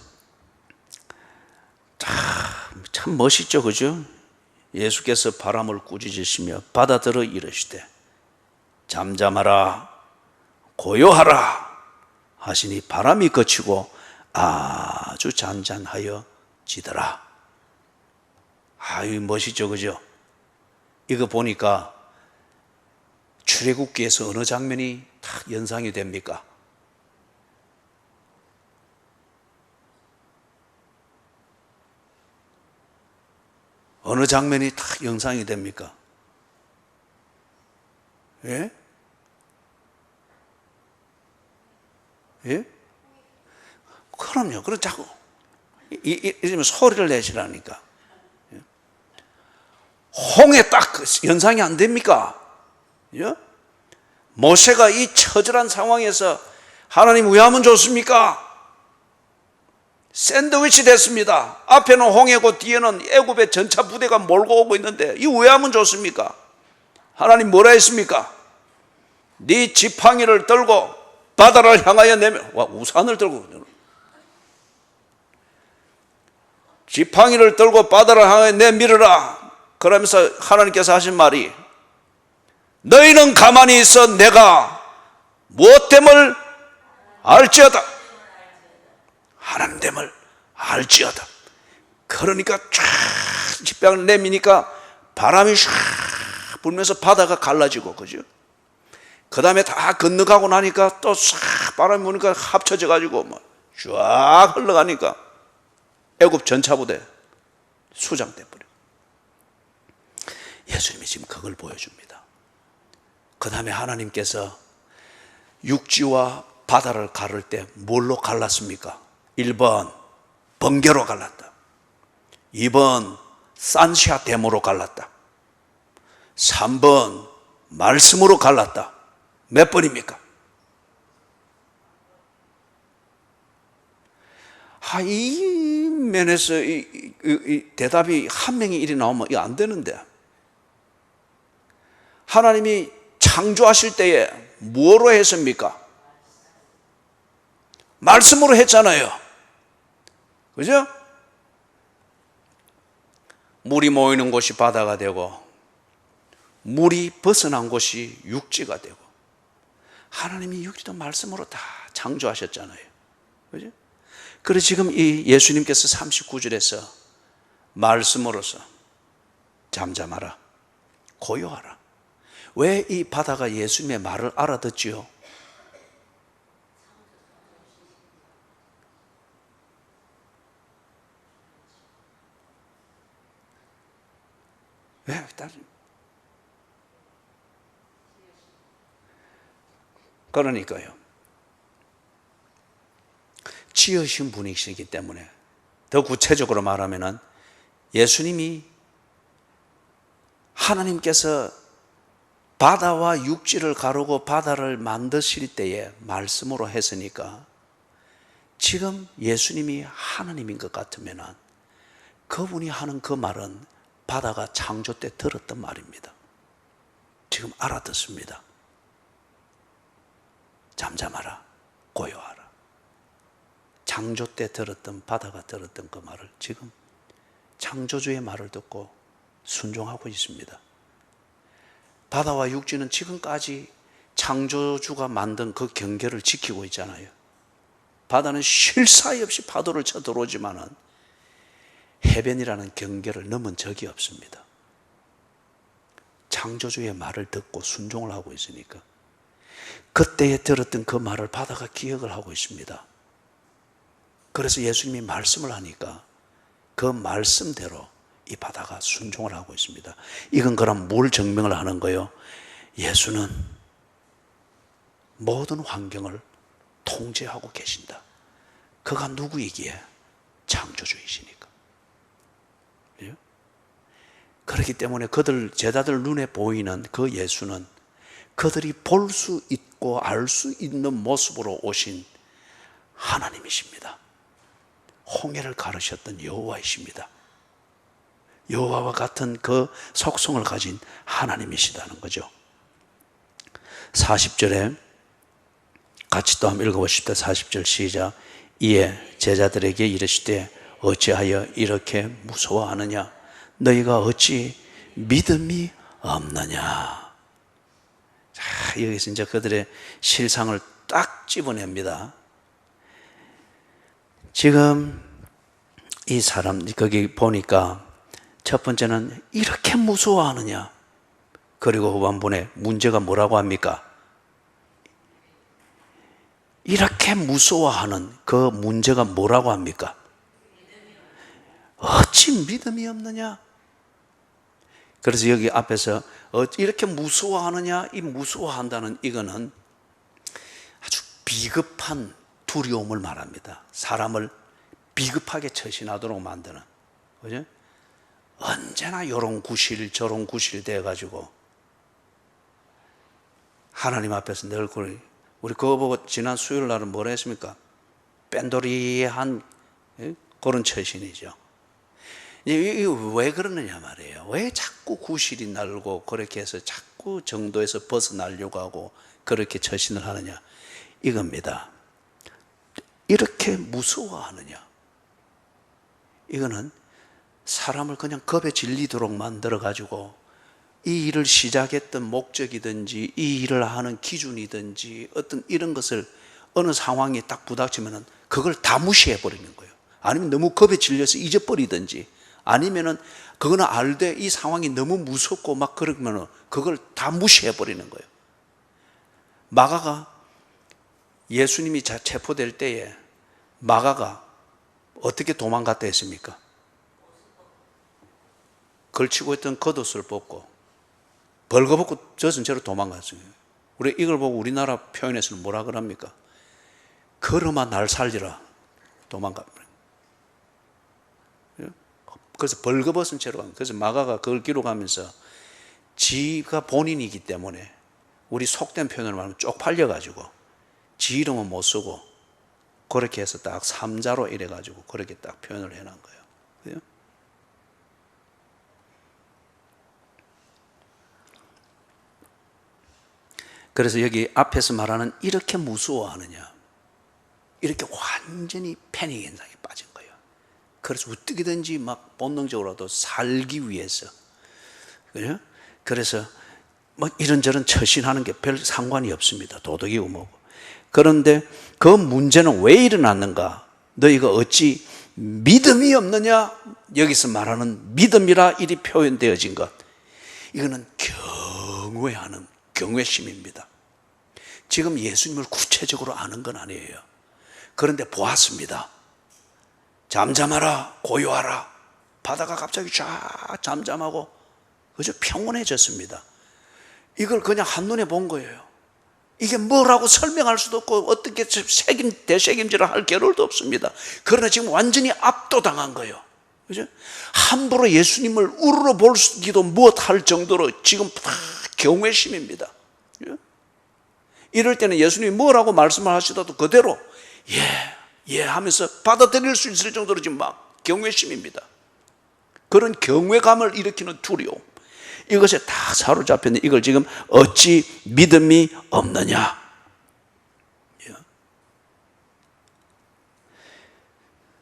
참 멋있죠, 그죠? 예수께서 바람을 꾸짖으시며 받아들어 이르시되 잠잠하라 고요하라 하시니 바람이 그치고 아주 잔잔하여 지더라. 아유, 멋있죠, 그죠? 이거 보니까 출애굽기에서 어느 장면이 딱 연상이 됩니까? 어느 장면이 딱 연상이 됩니까? 예? 예? 그럼요. 그럼 자꾸 이러면 소리를 내시라니까. 홍해 딱 연상이 안 됩니까? 예? 모세가 이 처절한 상황에서 하나님 왜 하면 좋습니까? 샌드위치 됐습니다. 앞에는 홍해고 뒤에는 애굽의 전차 부대가 몰고 오고 있는데 이 왜 하면 좋습니까? 하나님 뭐라 했습니까? 네 지팡이를 들고 바다를 향하여 내밀. 와, 우산을 들고 지팡이를 들고 바다를 향하여 내밀으라. 그러면서 하나님께서 하신 말이 너희는 가만히 있어 내가 무엇됨을 알지어다. 하나님 됨을 알지어다. 그러니까 쫙 지팡이를 내미니까 바람이 쫙 불면서 바다가 갈라지고, 그죠? 그 다음에 다 건너가고 나니까 또 싹 바람이 부니까 합쳐져 가지고 쫙 흘러가니까 애굽 전차부대 수장돼 버려. 예수님이 지금 그걸 보여줍니다. 그 다음에 하나님께서 육지와 바다를 가를 때 뭘로 갈랐습니까? 1번 번개로 갈랐다. 2번 산샤 데모로 갈랐다. 3번 말씀으로 갈랐다. 몇 번입니까? 이 면에서 이 대답이 한 명이 이리 나오면 이거 안 되는데, 하나님이 창조하실 때에 뭐로 했습니까? 말씀으로 했잖아요. 그죠? 물이 모이는 곳이 바다가 되고 물이 벗어난 곳이 육지가 되고, 하나님이 육지도 말씀으로 다 창조하셨잖아요. 그죠? 그래서 지금 이 예수님께서 39절에서 말씀으로서 잠잠하라 고요하라. 왜 이 바다가 예수님의 말을 알아듣지요? 왜? 그러니까요. 지으신 분이시기 때문에, 더 구체적으로 말하면은 예수님이 하나님께서 바다와 육지를 가르고 바다를 만드실 때에 말씀으로 했으니까, 지금 예수님이 하나님인 것 같으면은 그분이 하는 그 말은 바다가 창조 때 들었던 말입니다. 지금 알아듣습니다. 잠잠하라 고요하라. 창조 때 들었던, 바다가 들었던 그 말을 지금 창조주의 말을 듣고 순종하고 있습니다. 바다와 육지는 지금까지 창조주가 만든 그 경계를 지키고 있잖아요. 바다는 쉴 사이 없이 파도를 쳐 들어오지만은 해변이라는 경계를 넘은 적이 없습니다. 창조주의 말을 듣고 순종을 하고 있으니까 그때에 들었던 그 말을 바다가 기억을 하고 있습니다. 그래서 예수님이 말씀을 하니까 그 말씀대로 이 바다가 순종을 하고 있습니다. 이건 그럼 뭘 증명을 하는 거예요? 예수는 모든 환경을 통제하고 계신다. 그가 누구이기에? 창조주이시니까. 그렇기 때문에 그들 제자들 눈에 보이는 그 예수는 그들이 볼 수 있고 알 수 있는 모습으로 오신 하나님이십니다. 홍해를 가르셨던 여호와이십니다. 여호와와 같은 그 속성을 가진 하나님이시다는 거죠. 40절에 같이 또 한번 읽어보십시다. 40절 시작. 이에 제자들에게 이르시되 어찌하여 이렇게 무서워하느냐? 너희가 어찌 믿음이 없느냐? 자, 여기서 이제 그들의 실상을 딱 집어냅니다. 지금 이 사람 거기 보니까 첫 번째는 이렇게 무서워하느냐? 그리고 후반부에 문제가 뭐라고 합니까? 이렇게 무서워하는 그 문제가 뭐라고 합니까? 어찌 믿음이 없느냐? 그래서 여기 앞에서 이렇게 무서워하느냐? 이 무서워한다는 이거는 아주 비급한 두려움을 말합니다. 사람을 비급하게 처신하도록 만드는, 그죠? 언제나 요런 구실 저런 구실 돼가지고 하나님 앞에서 늘 우리 그거 보고 지난 수요일 날은 뭐라 했습니까? 뺀돌이한 그런 처신이죠. 이게 왜 그러느냐 말이에요. 왜 자꾸 구실이 날고 그렇게 해서 자꾸 정도에서 벗어나려고 하고 그렇게 처신을 하느냐, 이겁니다. 이렇게 무서워하느냐, 이거는 사람을 그냥 겁에 질리도록 만들어가지고 이 일을 시작했던 목적이든지 이 일을 하는 기준이든지 어떤 이런 것을 어느 상황에 딱 부닥치면 그걸 다 무시해버리는 거예요. 아니면 너무 겁에 질려서 잊어버리든지, 아니면은 그거는 알되 이 상황이 너무 무섭고 막 그러면 그걸 다 무시해버리는 거예요. 마가가 예수님이 체포될 때에 마가가 어떻게 도망갔다 했습니까? 걸치고 있던 겉옷을 벗고 벌거벗고 젖은 채로 도망갔어요. 우리 이걸 보고 우리나라 표현에서는 뭐라 그럽니까? 걸어마 날 살리라 도망가. 그래서 벌거벗은 채로 갑니다. 그래서 마가가 그걸 기록하면서 지가 본인이기 때문에 우리 속된 표현으로 말하면 쪽팔려가지고 지 이름은 못 쓰고 그렇게 해서 딱 삼자로 이래가지고 그렇게 딱 표현을 해놓은 거예요. 그래요? 그래서 여기 앞에서 말하는 이렇게 무서워하느냐, 이렇게 완전히 패닉 현상에 빠진 거예요. 그래서 어떻게든지 막 본능적으로도 살기 위해서, 그래요? 그래서 뭐 이런저런 처신하는 게 별 상관이 없습니다. 도덕이고 뭐고. 그런데 그 문제는 왜 일어났는가? 너희가 어찌 믿음이 없느냐? 여기서 말하는 믿음이라 이리 표현되어진 것, 이거는 경외하는 경외심입니다. 지금 예수님을 구체적으로 아는 건 아니에요. 그런데 보았습니다. 잠잠하라, 고요하라. 바다가 갑자기 쫙 잠잠하고 그저 평온해졌습니다. 이걸 그냥 한눈에 본 거예요. 이게 뭐라고 설명할 수도 없고 어떻게 대책임질을 할 겨를도 없습니다. 그러나 지금 완전히 압도당한 거예요. 그죠? 함부로 예수님을 우러러 보기도 못할 정도로 지금 다 경외심입니다. 이럴 때는 예수님이 뭐라고 말씀을 하시더라도 그대로 예 하면서 받아들일 수 있을 정도로 지금 막 경외심입니다. 그런 경외감을 일으키는 두려움, 이것에 다 사로잡혔는데 이걸 지금 어찌 믿음이 없느냐.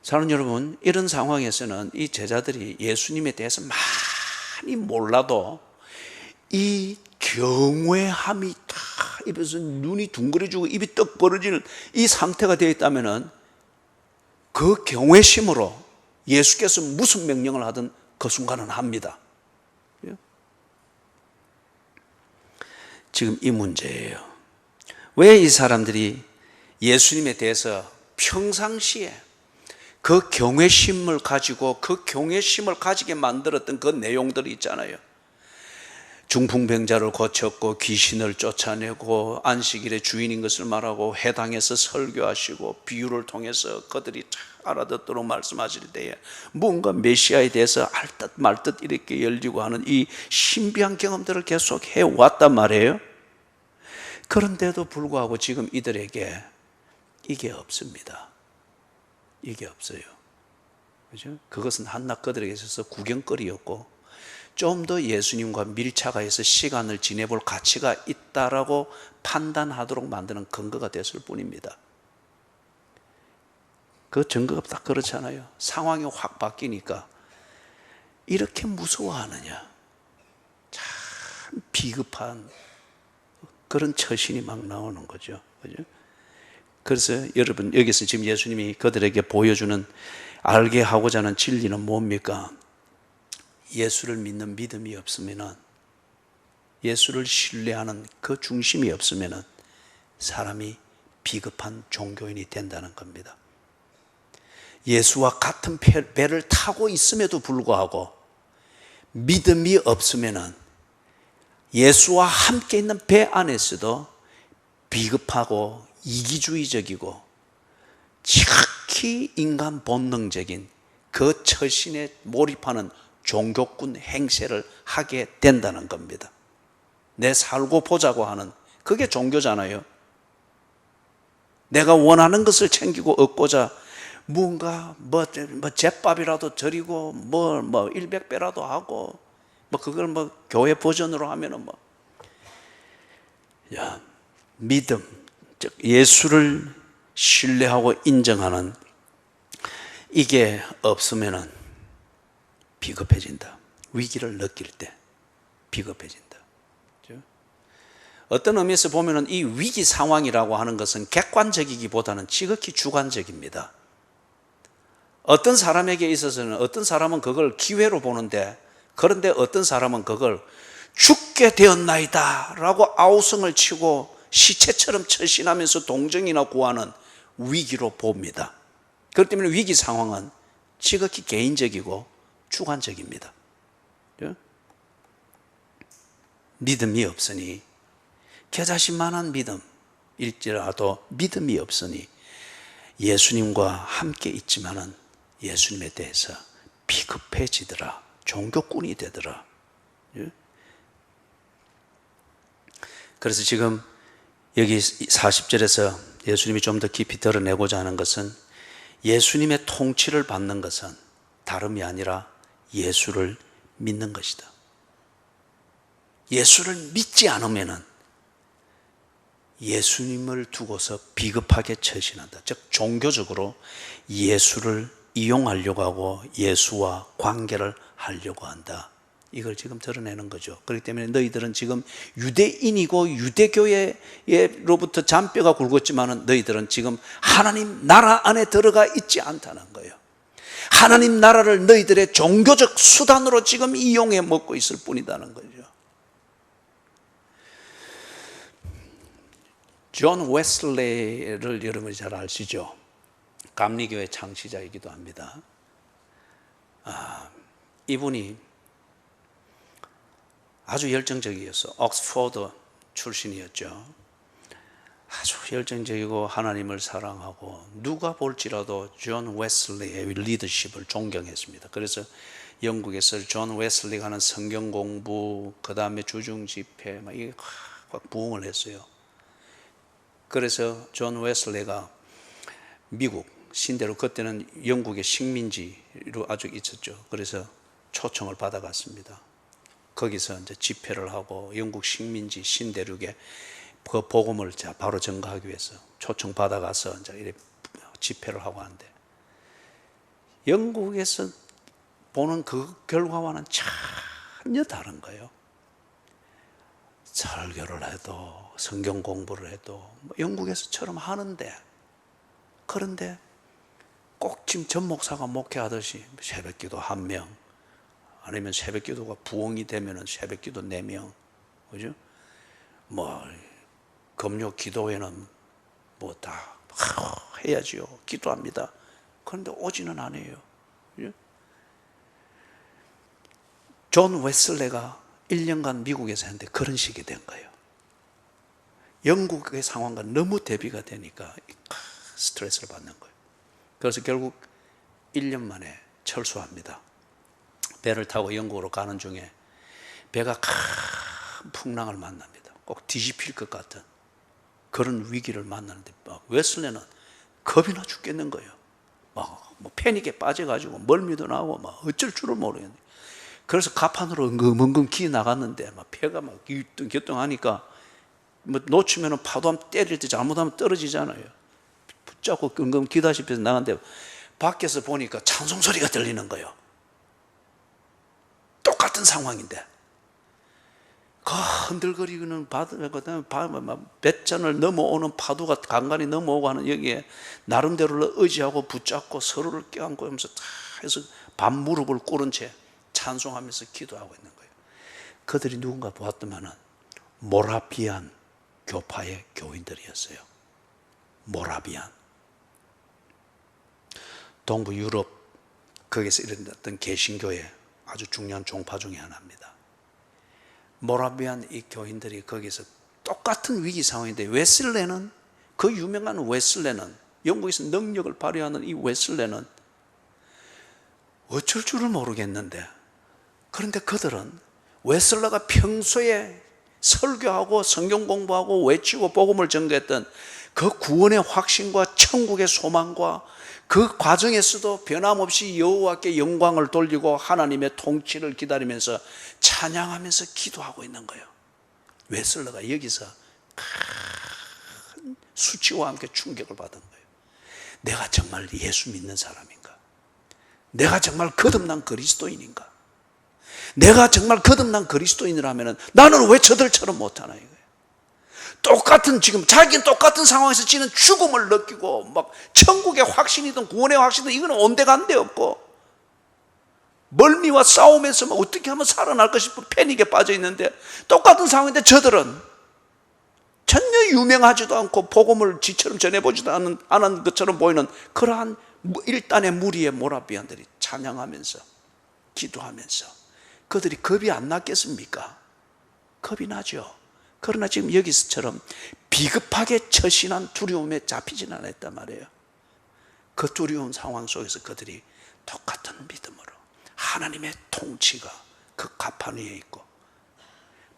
사랑하는 여러분, 이런 상황에서는 이 제자들이 예수님에 대해서 많이 몰라도 이 경외함이 다 입에서 눈이 둥그레지고 입이 떡 벌어지는 이 상태가 되어 있다면 그 경외심으로 예수께서 무슨 명령을 하든 그 순간은 합니다. 지금 이 문제예요. 왜 이 사람들이 예수님에 대해서 평상시에 그 경외심을 가지고 그 경외심을 가지게 만들었던 그 내용들이 있잖아요. 중풍병자를 고쳤고 귀신을 쫓아내고 안식일의 주인인 것을 말하고 회당에서 설교하시고 비유를 통해서 그들이 잘 알아듣도록 말씀하실 때에 뭔가 메시아에 대해서 알 듯 말 듯 이렇게 열리고 하는 이 신비한 경험들을 계속 해왔단 말이에요. 그런데도 불구하고 지금 이들에게 이게 없습니다. 이게 없어요. 그죠? 그것은 한낱 그들에게 있어서 구경거리였고, 좀 더 예수님과 밀착해서 시간을 지내볼 가치가 있다라고 판단하도록 만드는 근거가 됐을 뿐입니다. 그 증거가 딱 그렇잖아요. 상황이 확 바뀌니까 이렇게 무서워하느냐. 참 비급한 그런 처신이 막 나오는 거죠. 그죠? 그래서 여러분, 여기서 지금 예수님이 그들에게 보여주는, 알게 하고자 하는 진리는 뭡니까? 예수를 믿는 믿음이 없으면은, 예수를 신뢰하는 그 중심이 없으면은 사람이 비급한 종교인이 된다는 겁니다. 예수와 같은 배를 타고 있음에도 불구하고 믿음이 없으면은 예수와 함께 있는 배 안에서도 비급하고 이기주의적이고 지극히 인간 본능적인 그 처신에 몰입하는 종교꾼 행세를 하게 된다는 겁니다. 내 살고 보자고 하는, 그게 종교잖아요. 내가 원하는 것을 챙기고 얻고자 뭔가 제밥이라도 드리고 일백배라도 하고 그걸 교회 버전으로 하면은 믿음, 즉 예수를 신뢰하고 인정하는 이게 없으면은 비겁해진다. 위기를 느낄 때 비겁해진다. 어떤 의미에서 보면은 이 위기 상황이라고 하는 것은 객관적이기보다는 지극히 주관적입니다. 어떤 사람에게 있어서는, 어떤 사람은 그걸 기회로 보는데, 그런데 어떤 사람은 그걸 죽게 되었나이다 라고 아우성을 치고 시체처럼 처신하면서 동정이나 구하는 위기로 봅니다. 그렇기 때문에 위기 상황은 지극히 개인적이고 주관적입니다. 믿음이 없으니, 겨자씨만한 믿음일지라도 믿음이 없으니 예수님과 함께 있지만은 예수님에 대해서 비급해지더라. 종교꾼이 되더라. 그래서 지금 여기 40절에서 예수님이 좀 더 깊이 드러내고자 하는 것은, 예수님의 통치를 받는 것은 다름이 아니라 예수를 믿는 것이다. 예수를 믿지 않으면은 예수님을 두고서 비겁하게 처신한다. 즉 종교적으로 예수를 이용하려고 하고 예수와 관계를 하려고 한다. 이걸 지금 드러내는 거죠. 그렇기 때문에 너희들은 지금 유대인이고 유대교회로부터 잔뼈가 굵었지만은 너희들은 지금 하나님 나라 안에 들어가 있지 않다는 거예요. 하나님 나라를 너희들의 종교적 수단으로 지금 이용해 먹고 있을 뿐이다는 거죠. 존 웨슬레이를 여러분이 잘 아시죠? 감리교회 창시자이기도 합니다. 이분이 아주 열정적이었어. 옥스포드 출신이었죠. 아주 열정적이고 하나님을 사랑하고 누가 볼지라도 존 웨슬리의 리더십을 존경했습니다. 그래서 영국에서 존 웨슬리가 하는 성경 공부, 그 다음에 주중 집회 이게 확 부흥을 했어요. 그래서 존 웨슬리가 미국 신대로, 그때는 영국의 식민지로 아주 있었죠. 그래서 초청을 받아갔습니다. 거기서 이제 집회를 하고 영국 식민지 신대륙에 그 복음을 바로 전가하기 위해서 초청 받아가서 이제 이렇게 집회를 하고 하는데, 영국에서 보는 그 결과와는 전혀 다른 거예요. 설교를 해도 성경 공부를 해도 영국에서처럼 하는데, 그런데 꼭 지금 전 목사가 목회하듯이 새벽기도 1명, 아니면 새벽기도가 부흥이 되면은 새벽기도 4명, 그죠? 금요 기도회는 다 해야지요. 기도합니다. 그런데 오지는 않아요. 그죠? 존 웨슬레가 1년간 미국에서 했는데 그런 식이 된 거예요. 영국의 상황과 너무 대비가 되니까 스트레스를 받는 거예요. 그래서 결국 1년 만에 철수합니다. 배를 타고 영국으로 가는 중에 배가 큰 풍랑을 만납니다. 꼭 뒤집힐 것 같은 그런 위기를 만나는데 웨슬레는 겁이 나 죽겠는 거예요. 뭐 패닉에 빠져가지고 멀미도 나고 막 어쩔 줄을 모르겠네. 그래서 가판으로 엉금엉금 기 나갔는데 막 폐가 막 기뚱기뚱하니까 뭐 놓치면은 파도 한번 때릴 때 잘못하면 떨어지잖아요. 붙잡고 엉금 기다시피 해서 나갔는데 밖에서 보니까 찬송 소리가 들리는 거예요. 똑같은 상황인데 그 흔들거리는 배천을 넘어오는 파도가 간간히 넘어오고 하는 여기에 나름대로 의지하고 붙잡고 서로를 껴안고 하면서 다 해서 반무릎을 꿇은 채 찬송하면서 기도하고 있는 거예요. 그들이 누군가 보았더만은 모라비안 교파의 교인들이었어요. 모라비안. 동부 유럽 거기서 일어났던 개신교의 아주 중요한 종파 중에 하나입니다. 모라비안 이 교인들이 거기서 똑같은 위기 상황인데 웨슬레는, 그 유명한 웨슬레는, 영국에서 능력을 발휘하는 이 웨슬레는 어쩔 줄을 모르겠는데, 그런데 그들은 웨슬레가 평소에 설교하고 성경 공부하고 외치고 복음을 전개했던 그 구원의 확신과 천국의 소망과 그 과정에서도 변함없이 여호와께 영광을 돌리고 하나님의 통치를 기다리면서 찬양하면서 기도하고 있는 거예요. 웨슬레가 여기서 큰 수치와 함께 충격을 받은 거예요. 내가 정말 예수 믿는 사람인가? 내가 정말 거듭난 그리스도인인가? 내가 정말 거듭난 그리스도인이라면 나는 왜 저들처럼 못하나 이거예요. 똑같은, 지금 자기는 똑같은 상황에서 지는 죽음을 느끼고 막 천국의 확신이든 구원의 확신이든 이거는 온데간데 없고 멀미와 싸우면서 막 어떻게 하면 살아날까 싶은 패닉에 빠져 있는데 똑같은 상황인데 저들은 전혀 유명하지도 않고 복음을 지처럼 전해보지도 않은 것처럼 보이는 그러한 일단의 무리의 모라비안들이 찬양하면서 기도하면서 그들이 겁이 안 났겠습니까? 겁이 나죠. 그러나 지금 여기서처럼 비급하게 처신한 두려움에 잡히지는 않았단 말이에요. 그 두려운 상황 속에서 그들이 똑같은 믿음으로 하나님의 통치가 그 가판 위에 있고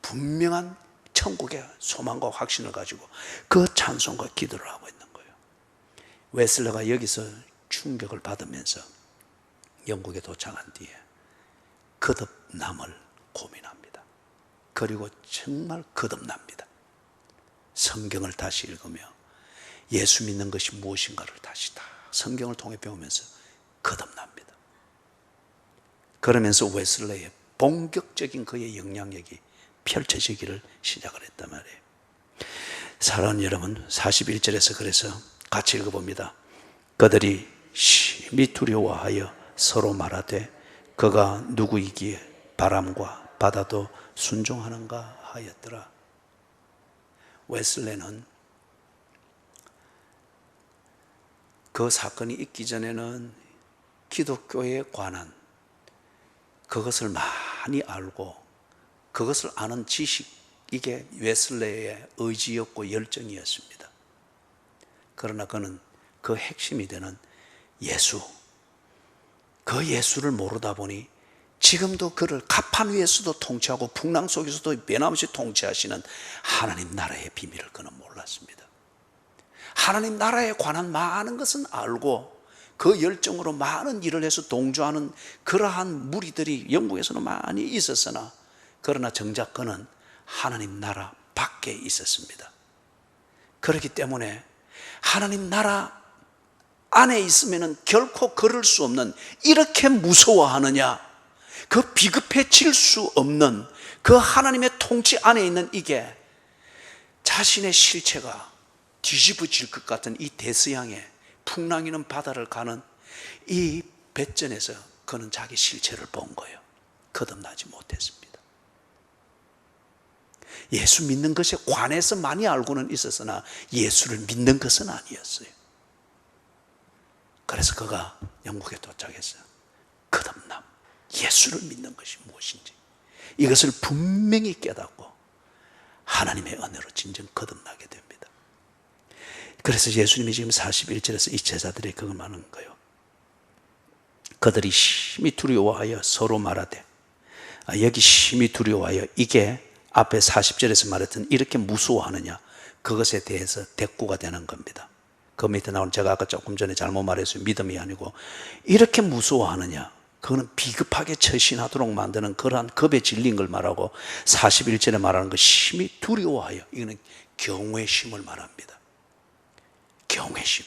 분명한 천국의 소망과 확신을 가지고 그 찬송과 기도를 하고 있는 거예요. 웨슬레가 여기서 충격을 받으면서 영국에 도착한 뒤에 거듭남을 고민합니다. 그리고 정말 거듭납니다. 성경을 다시 읽으며 예수 믿는 것이 무엇인가를 다시 다 성경을 통해 배우면서 거듭납니다. 그러면서 웨슬레의 본격적인 그의 영향력이 펼쳐지기를 시작을 했단 말이에요. 사랑하는 여러분, 41절에서 그래서 같이 읽어봅니다. 그들이 심히 두려워하여 서로 말하되 그가 누구이기에 바람과 바다도 순종하는가 하였더라. 웨슬레는 그 사건이 있기 전에는 기독교에 관한 그것을 많이 알고 그것을 아는 지식, 이게 웨슬레의 의지였고 열정이었습니다. 그러나 그는 그 핵심이 되는 예수, 그 예수를 모르다 보니 지금도 그를 가판 위에서도 통치하고 풍랑 속에서도 변함없이 통치하시는 하나님 나라의 비밀을 그는 몰랐습니다. 하나님 나라에 관한 많은 것은 알고 그 열정으로 많은 일을 해서 동조하는 그러한 무리들이 영국에서는 많이 있었으나 그러나 정작 그는 하나님 나라 밖에 있었습니다. 그렇기 때문에 하나님 나라 안에 있으면 결코 걸을 수 없는, 이렇게 무서워하느냐, 그 비급해질 수 없는 그 하나님의 통치 안에 있는 이게 자신의 실체가 뒤집어질 것 같은 이 대서양의 풍랑이는 바다를 가는 이 배전에서 그는 자기 실체를 본 거예요. 거듭나지 못했습니다. 예수 믿는 것에 관해서 많이 알고는 있었으나 예수를 믿는 것은 아니었어요. 그래서 그가 영국에 도착했어요. 거듭남, 예수를 믿는 것이 무엇인지 이것을 분명히 깨닫고 하나님의 은혜로 진정 거듭나게 됩니다. 그래서 예수님이 지금 41절에서 이 제자들이 그걸 말하는 거예요. 그들이 심히 두려워하여 서로 말하되, 여기 심히 두려워하여, 이게 앞에 40절에서 말했던 이렇게 무서워하느냐, 그것에 대해서 대꾸가 되는 겁니다. 그 밑에 나오는, 제가 아까 조금 전에 잘못 말했어요. 믿음이 아니고, 이렇게 무서워하느냐? 그거는 비급하게 처신하도록 만드는 그러한 겁에 질린 걸 말하고, 41절에 말하는 거 심히 두려워하여, 이거는 경외의 심을 말합니다. 경외의 심.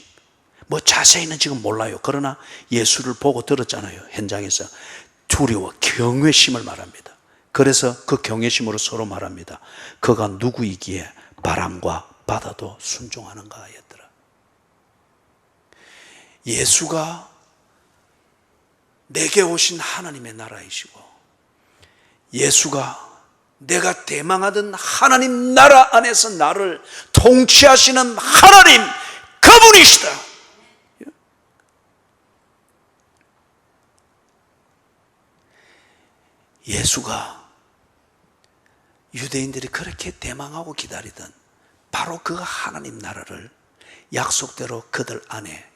뭐 자세히는 지금 몰라요. 그러나 예수를 보고 들었잖아요. 현장에서. 두려워, 경외의 심을 말합니다. 그래서 그 경외심으로 서로 말합니다. 그가 누구이기에 바람과 바다도 순종하는가 하였더라. 예수가 내게 오신 하나님의 나라이시고, 예수가 내가 대망하던 하나님 나라 안에서 나를 통치하시는 하나님, 그분이시다. 예수가 유대인들이 그렇게 대망하고 기다리던 바로 그 하나님 나라를 약속대로 그들 안에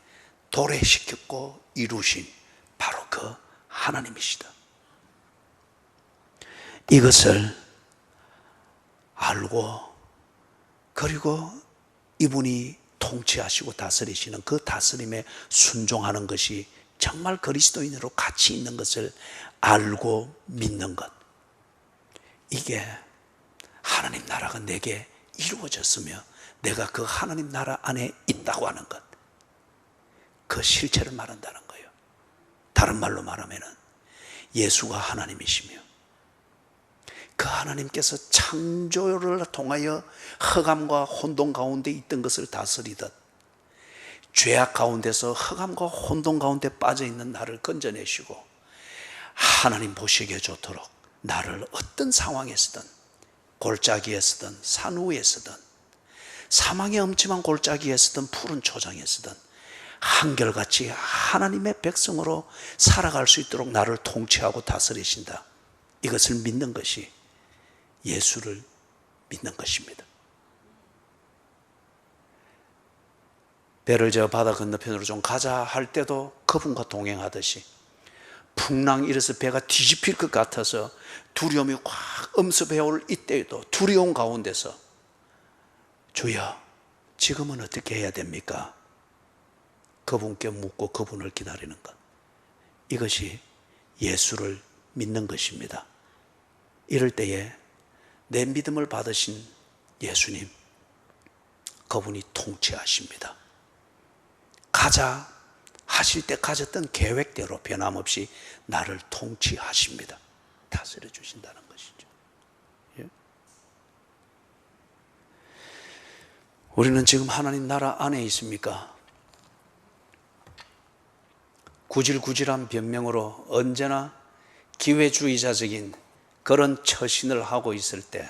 도래시켰고 이루신 바로 그 하나님이시다. 이것을 알고, 그리고 이분이 통치하시고 다스리시는 그 다스림에 순종하는 것이 정말 그리스도인으로 가치 있는 것을 알고 믿는 것, 이게 하나님 나라가 내게 이루어졌으며 내가 그 하나님 나라 안에 있다고 하는 것, 그 실체를 말한다는 거예요. 다른 말로 말하면 예수가 하나님이시며 그 하나님께서 창조를 통하여 흑암과 혼돈 가운데 있던 것을 다스리듯, 죄악 가운데서 흑암과 혼돈 가운데 빠져있는 나를 건져내시고 하나님 보시기에 좋도록 나를 어떤 상황에서든, 골짜기에서든 산 위에서든 사망의 엄침한 골짜기에서든 푸른 초장에서든 한결같이 하나님의 백성으로 살아갈 수 있도록 나를 통치하고 다스리신다. 이것을 믿는 것이 예수를 믿는 것입니다. 배를 저 바다 건너편으로 좀 가자 할 때도 그분과 동행하듯이, 풍랑 일어서 배가 뒤집힐 것 같아서 두려움이 확 엄습해올 이때에도 두려움 가운데서 주여 지금은 어떻게 해야 됩니까? 그분께 묻고 그분을 기다리는 것, 이것이 예수를 믿는 것입니다. 이럴 때에 내 믿음을 받으신 예수님, 그분이 통치하십니다. 가자 하실 때 가졌던 계획대로 변함없이 나를 통치하십니다. 다스려 주신다는 것이죠. 예? 우리는 지금 하나님 나라 안에 있습니까? 구질구질한 변명으로 언제나 기회주의자적인 그런 처신을 하고 있을 때,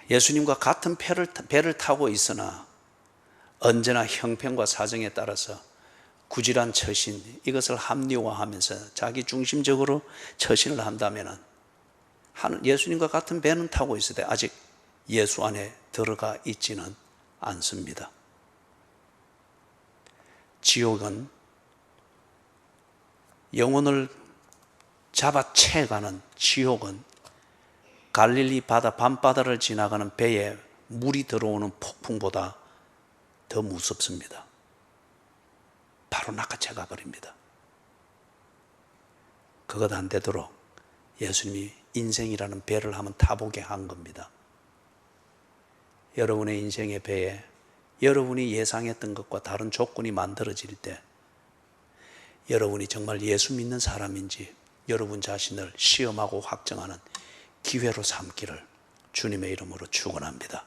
예수님과 같은 배를 타고 있으나 언제나 형편과 사정에 따라서 구질한 처신, 이것을 합리화하면서 자기 중심적으로 처신을 한다면 예수님과 같은 배는 타고 있을 때 아직 예수 안에 들어가 있지는 않습니다. 지옥은 영혼을 잡아채가는, 지옥은 갈릴리 바다 밤바다를 지나가는 배에 물이 들어오는 폭풍보다 더 무섭습니다. 바로 낚아채가 버립니다. 그것 안 되도록 예수님이 인생이라는 배를 한번 타보게 한 겁니다. 여러분의 인생의 배에 여러분이 예상했던 것과 다른 조건이 만들어질 때, 여러분이 정말 예수 믿는 사람인지 여러분 자신을 시험하고 확정하는 기회로 삼기를 주님의 이름으로 축원합니다.